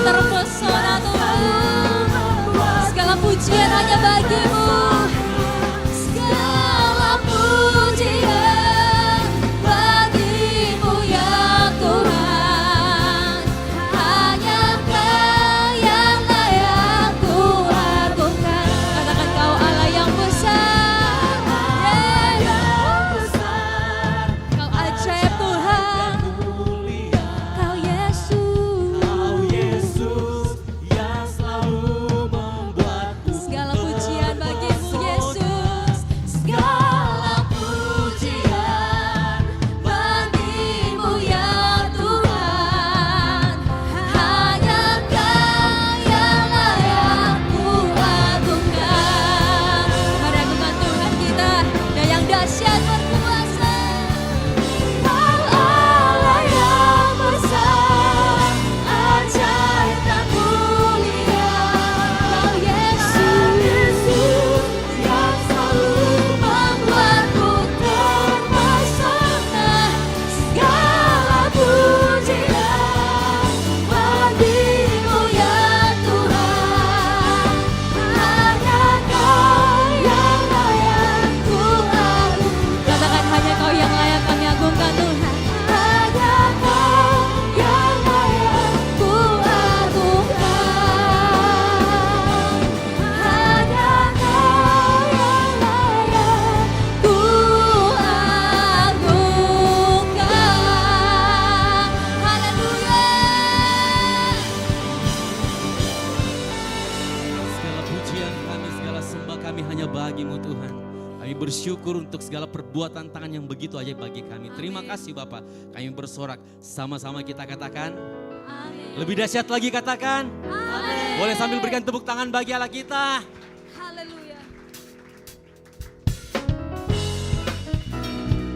terpesona Tuhan. Segala pujian hanya bagimu. Segala pujian bagimu ya Tuhan. Hanya Kau yang layak ku agungkan. Katakan Kau Allah yang besar. Kau ajaib Tuhan. Kau Yesus. yang selalu membuatku Segala pujian bagimu Yesus. Segala pujian bagimu ya Tuhan. Hanya Kau yang layak ku agungkan. Mari agungkan Tuhan kita, Dia yang dahsyat berkuasa. Kau Allah yang besar, ajaib dan mulia. Kau Yesus yang selalu membuatku terpesona. Segala pujian bagimu ya Tuhan. Hanya Kau yang layak ku agungkan. Katakan hanya Kau yang layak kami agungkan Tuhan. Hanya Kau yang layak ku agungkan. Hanya Kau yang layak ku agungkan. Haleluya. Segala pujian kami, segala sembah kami hanya bagimu Tuhan. Kami bersyukur untuk segala perbuatan tangan yang begitu ajaib bagi kami. Terima kasih Bapak. Kami bersorak, sama-sama kita katakan. Amin. Lebih dahsyat lagi katakan. Amin. Boleh sambil berikan tepuk tangan bagi Allah kita. Haleluya.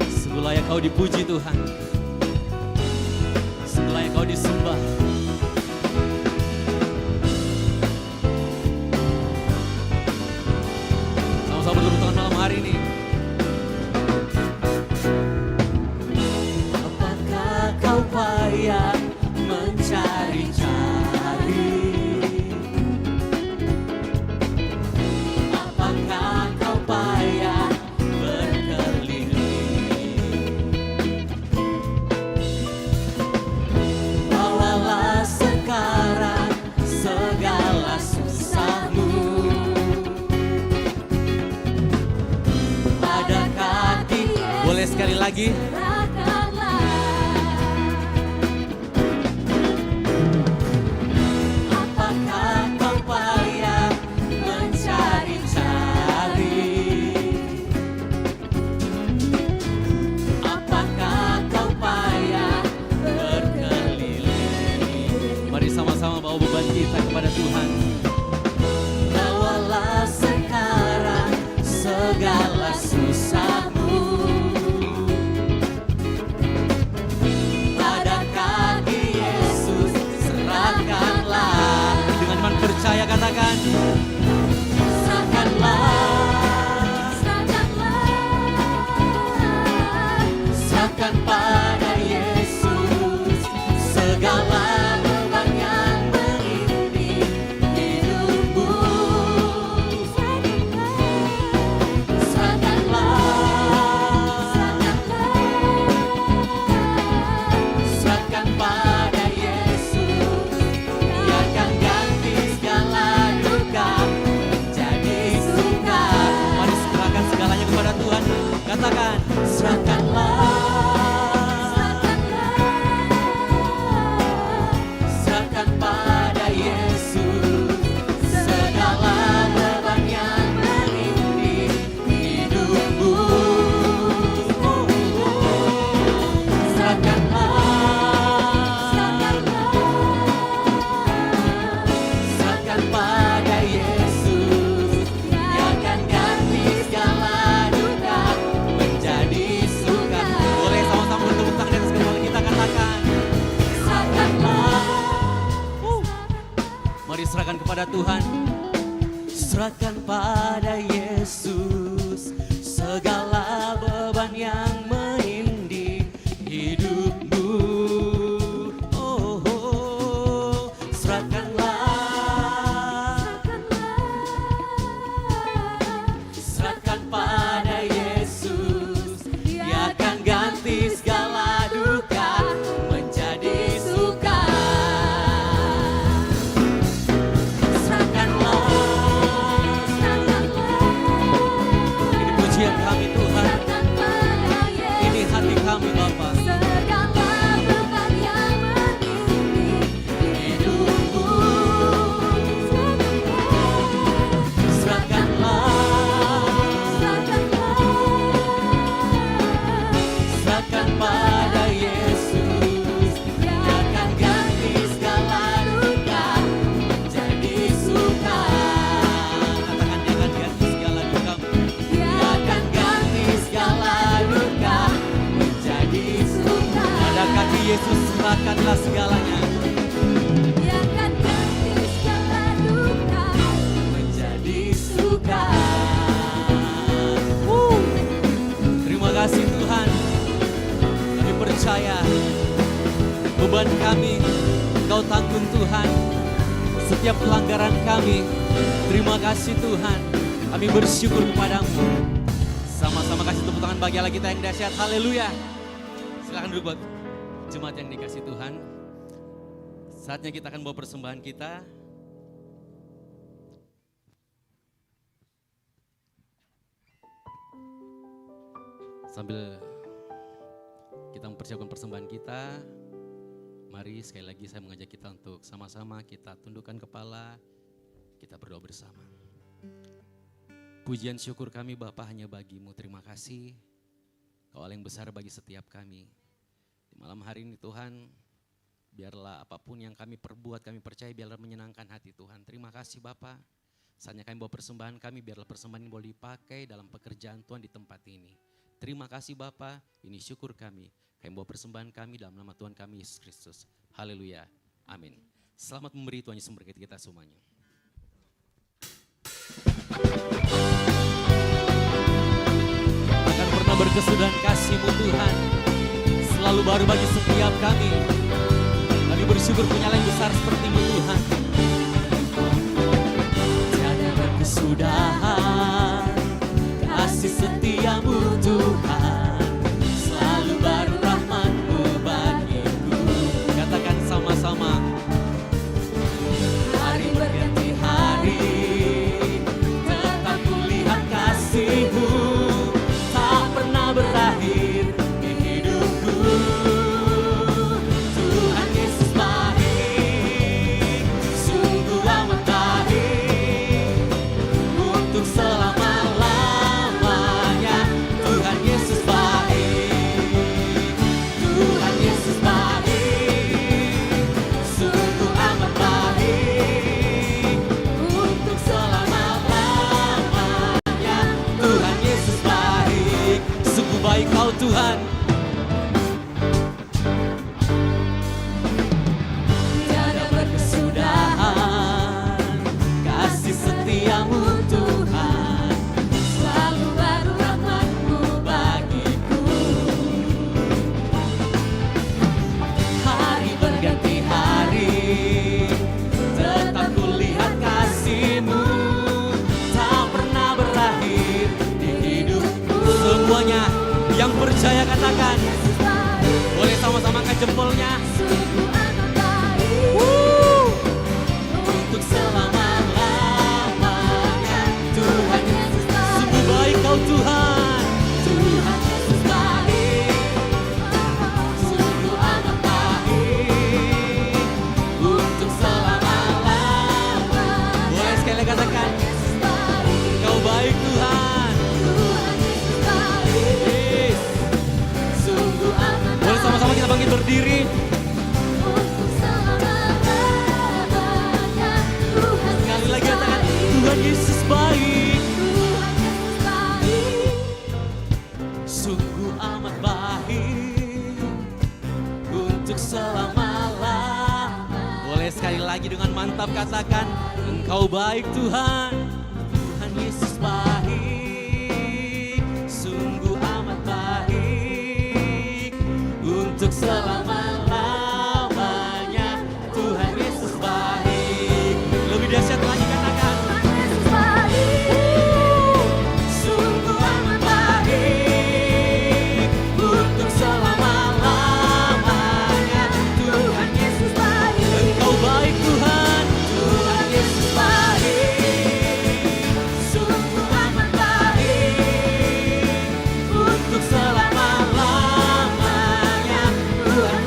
Sungguh layak Kau dipuji Tuhan. Sungguh layak Kau disembah. Sama-sama bertepuk tangan malam hari ini. Apakah kau payah mencari-cari? Apakah kau payah berkeliling? Bawalah sekarang segala susahmu pada kaki. Boleh sekali lagi? Apakah kau payah mencari-cari? Apakah kau payah berkeliling? Mari sama-sama bawa beban kita kepada Tuhan. Bawalah sekarang segala susahmu pada kaki Yesus serahkanlah. Dengan iman percaya katakan, serahkanlah, serahkan pada Yesus segala beban yang mengiringi hidupmu. Serahkan pada Yesus, Dia akan ganti segala duka menjadi suka. Mari serahkan segalanya kepada Tuhan. Katakan, serahkan pada Yesus segala beban yang mengiringi hidupmu. Serahkan pada Yesus, Dia akan ganti segala duka menjadi suka. Boleh sama-sama bertepuk tangan di atas kepala kita katakan, mari serahkan kepada Tuhan. Serahkan pada Yesus segala beban yang menindih hidupmu. Oh, serahkan Yesus, serahkanlah segalanya. Yang kan ganti segala duka Menjadi suka. Terima kasih Tuhan. Kami percaya beban kami Engkau tanggung Tuhan. Setiap pelanggaran kami, terima kasih Tuhan. Kami bersyukur kepadamu. Sama-sama kasih tepuk tangan bagi Allah kita yang dahsyat. Haleluya. Silakan duduk buat jemaat yang dikasih Tuhan. Saatnya kita akan bawa persembahan kita. Sambil kita mempersiapkan persembahan kita, mari sekali lagi saya mengajak kita untuk sama-sama kita tundukkan kepala, kita berdoa bersama. Pujian syukur kami Bapa hanya bagi-Mu, terima kasih. Kau Allah yang besar bagi setiap kami. Di malam hari ini Tuhan, biarlah apapun yang kami perbuat, kami percaya biarlah menyenangkan hati Tuhan. Terima kasih Bapa. Saatnya kami bawa persembahan kami, biarlah persembahan ini boleh dipakai dalam pekerjaan Tuhan di tempat ini. Terima kasih Bapa, ini syukur kami. Kami bawa persembahan kami dalam nama Tuhan kami Yesus Kristus. Haleluya, amin. Selamat memberi Tuhan Yesus memberkati kita semuanya. Akan pernah berkesudahan kasih-Mu Tuhan, selalu baru bagi setiap kami. Kami bersyukur punya Allah yang besar seperti-Mu Tuhan. Tiada berkesudahan kasih setia-Mu Tuhan, selalu baru rahmat-Mu bagiku. Katakan sama-sama. Hari berganti hari, tetap kulihat kasih-Mu, tak pernah berakhir di hidupku. Tuhan Yesus baik, sungguh amat baik, untuk selama-lamanya. Tuhan Yesus baik, Tuhan Yesus baik, sungguh amat baik, untuk selama-lamanya. Tuhan Yesus baik, sungguh baik Kau Tuhan. Tiada berkesudahan kasih setia-Mu Tuhan, selalu baru rahmat-Mu bagiku. Hari berganti hari, tetap kulihat kasih-Mu, tak pernah berakhir di hidupku. Semuanya yang percaya katakan, boleh sama-sama angkat jempolnya. Untuk selama-lamanya. Tuhan Yesus sungguh baik Kau Tuhan. Tuhan Yesus baik, sungguh amat baik, untuk selama-lamanya. Boleh sekali lagi katakan, Kau baik Tuhan. Yes. Sungguh amat. Boleh sama-sama kita bangkit berdiri. Sekali lagi katakan, Tuhan Yesus baik, sungguh amat baik, untuk selama-lamanya. Boleh sekali lagi dengan mantap katakan, Engkau baik Tuhan. Tuhan Yesus baik, sungguh amat baik, untuk selama-lamanya. Tuhan Yesus baik. Lebih dahsyat lagi katakan, sungguh amat baik, untuk selama-lamanya. Tuhan Yesus baik, Engkau baik Tuhan. Tuhan Yesus baik, sungguh amat baik, untuk selama-lamanya. Tuhan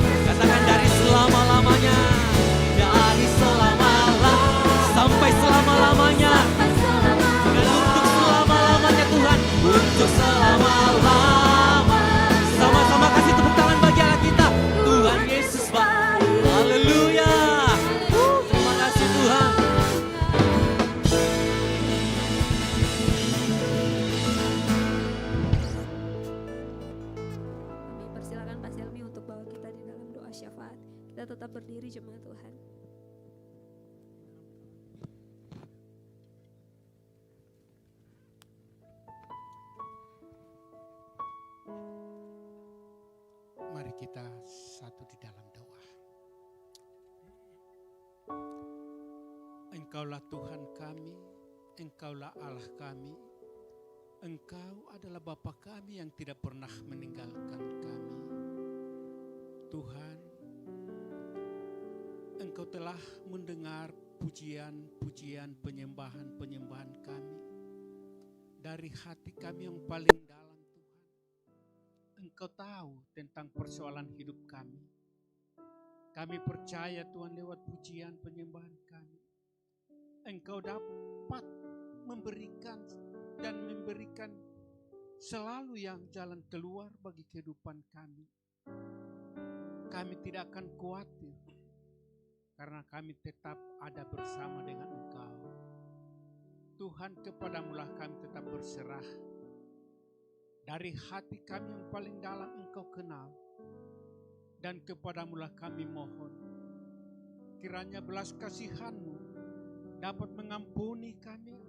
Kita tetap berdiri jemaat Tuhan. Mari kita satu di dalam doa. Engkaulah Tuhan kami, Engkaulah Allah kami, Engkau adalah Bapa kami yang tidak pernah meninggalkan kami. Tuhan, Engkau telah mendengar pujian-pujian, penyembahan-penyembahan kami dari hati kami yang paling dalam. Engkau tahu tentang persoalan hidup kami. Kami percaya Tuhan lewat pujian penyembahan kami, Engkau dapat memberikan dan memberikan selalu yang jalan keluar bagi kehidupan kami. Kami tidak akan khawatir karena kami tetap ada bersama dengan Engkau. Tuhan, kepadamulah kami tetap berserah. Dari hati kami yang paling dalam Engkau kenal. Dan kepadamulah kami mohon. Kiranya belas kasihan-Mu dapat mengampuni kami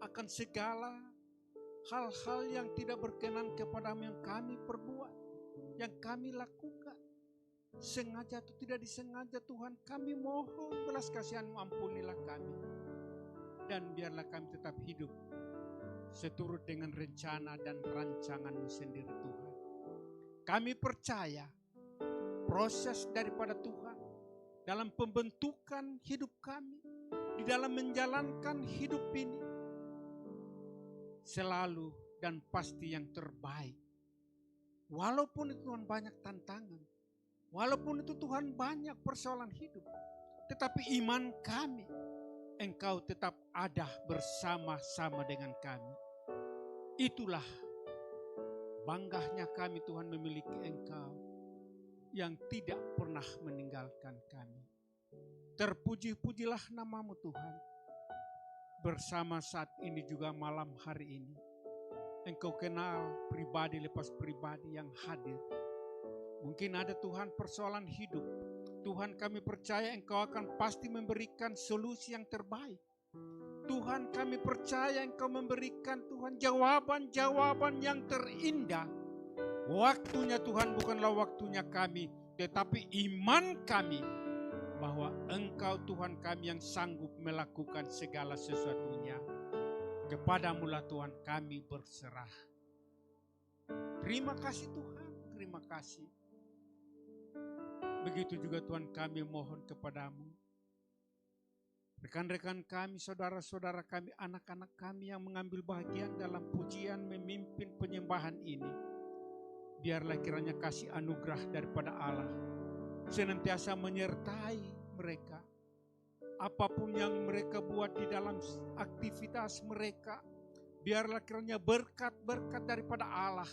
akan segala hal-hal yang tidak berkenan kepadamu yang kami perbuat, yang kami lakukan. Sengaja atau tidak disengaja Tuhan, kami mohon belas kasihan-Mu, ampunilah kami. Dan biarlah kami tetap hidup seturut dengan rencana dan rancangan-Mu sendiri Tuhan. Kami percaya proses daripada Tuhan dalam pembentukan hidup kami, di dalam menjalankan hidup ini, selalu dan pasti yang terbaik. Walaupun itu Tuhan banyak tantangan, walaupun itu Tuhan banyak persoalan hidup, tetapi iman kami, Engkau tetap ada bersama-sama dengan kami. Itulah banggahnya kami Tuhan memiliki Engkau yang tidak pernah meninggalkan kami. Terpuji-pujilah nama-Mu Tuhan. Bersama saat ini juga malam hari ini, Engkau kenal pribadi lepas pribadi yang hadir. Mungkin ada Tuhan persoalan hidup. Tuhan, kami percaya Engkau akan pasti memberikan solusi yang terbaik. Tuhan, kami percaya Engkau memberikan Tuhan jawaban-jawaban yang terindah. Waktunya Tuhan bukanlah waktunya kami, tetapi iman kami bahwa Engkau Tuhan kami yang sanggup melakukan segala sesuatunya. Kepadamulah Tuhan kami berserah. Terima kasih Tuhan, terima kasih. Begitu juga Tuhan kami mohon kepadamu. Rekan-rekan kami, saudara-saudara kami, anak-anak kami yang mengambil bagian dalam pujian memimpin penyembahan ini. Biarlah kiranya kasih anugerah daripada Allah senantiasa menyertai mereka. Apapun yang mereka buat di dalam aktivitas mereka, biarlah kiranya berkat-berkat daripada Allah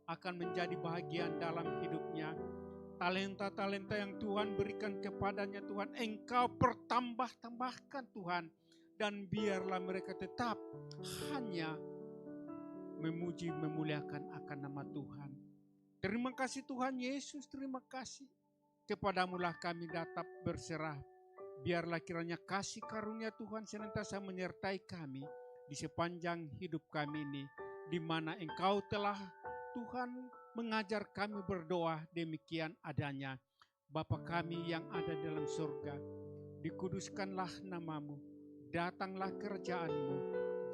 akan menjadi bahagian dalam hidupnya. Talenta-talenta yang Tuhan berikan kepadanya Tuhan, Engkau pertambah-tambahkan Tuhan. Dan biarlah mereka tetap hanya memuji, memuliakan akan nama Tuhan. Terima kasih Tuhan Yesus, terima kasih. Kepadamulah kami tetap berserah. Biarlah kiranya kasih karunia Tuhan senantiasa menyertai kami di sepanjang hidup kami ini. Di mana Engkau telah Tuhan mengajar kami berdoa demikian adanya. Bapa kami yang ada dalam surga, dikuduskanlah nama-Mu, datanglah kerajaan-Mu,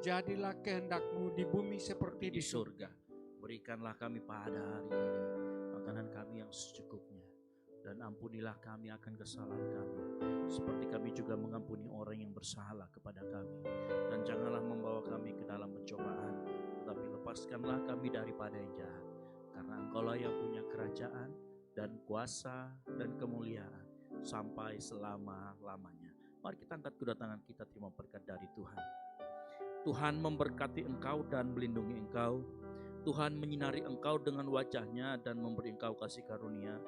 jadilah kehendak-Mu di bumi seperti di surga. Berikanlah kami pada hari ini makanan kami yang secukupnya, dan ampunilah kami akan kesalahan kami, seperti kami juga mengampuni orang yang bersalah kepada kami. Dan janganlah membawa kami ke dalam pencobaan, tetapi lepaskanlah kami daripada yang jahat. Karena Engkaulah yang punya kerajaan dan kuasa dan kemuliaan sampai selama-lamanya. Mari kita angkat kedua tangan kita, terima berkat dari Tuhan. Tuhan memberkati engkau dan melindungi engkau. Tuhan menyinari engkau dengan wajah-Nya dan memberi engkau kasih karunia.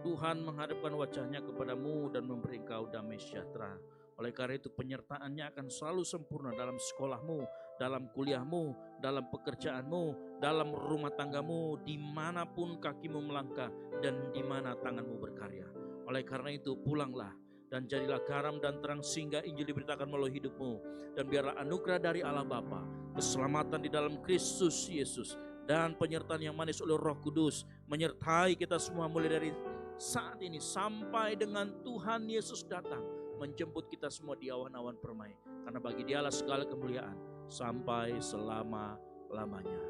Tuhan menghadapkan wajah-Nya kepadamu dan memberi engkau damai sejahtera. Oleh karena itu penyertaan-Nya akan selalu sempurna dalam sekolahmu, dalam kuliahmu, dalam pekerjaanmu, dalam rumah tanggamu, dimanapun kakimu melangkah dan di mana tanganmu berkarya. Oleh karena itu pulanglah dan jadilah garam dan terang sehingga Injil diberitakan melalui hidupmu. Dan biarlah anugerah dari Allah Bapa, keselamatan di dalam Kristus Yesus, dan penyertaan yang manis oleh Roh Kudus menyertai kita semua mulai dari saat ini sampai dengan Tuhan Yesus datang menjemput kita semua di awan-awan permai. Karena bagi Dialah segala kemuliaan sampai selama-lamanya.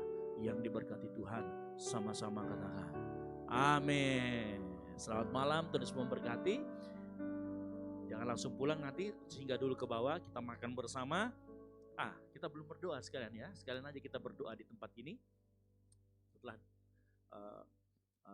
Yang diberkati Tuhan sama-sama katakan amin. Selamat malam, Tuhan Yesus memberkati. Jangan langsung pulang nanti, singgah dulu ke bawah, kita makan bersama. Kita belum berdoa sekalian ya. Sekalian aja kita berdoa di tempat ini. Setelah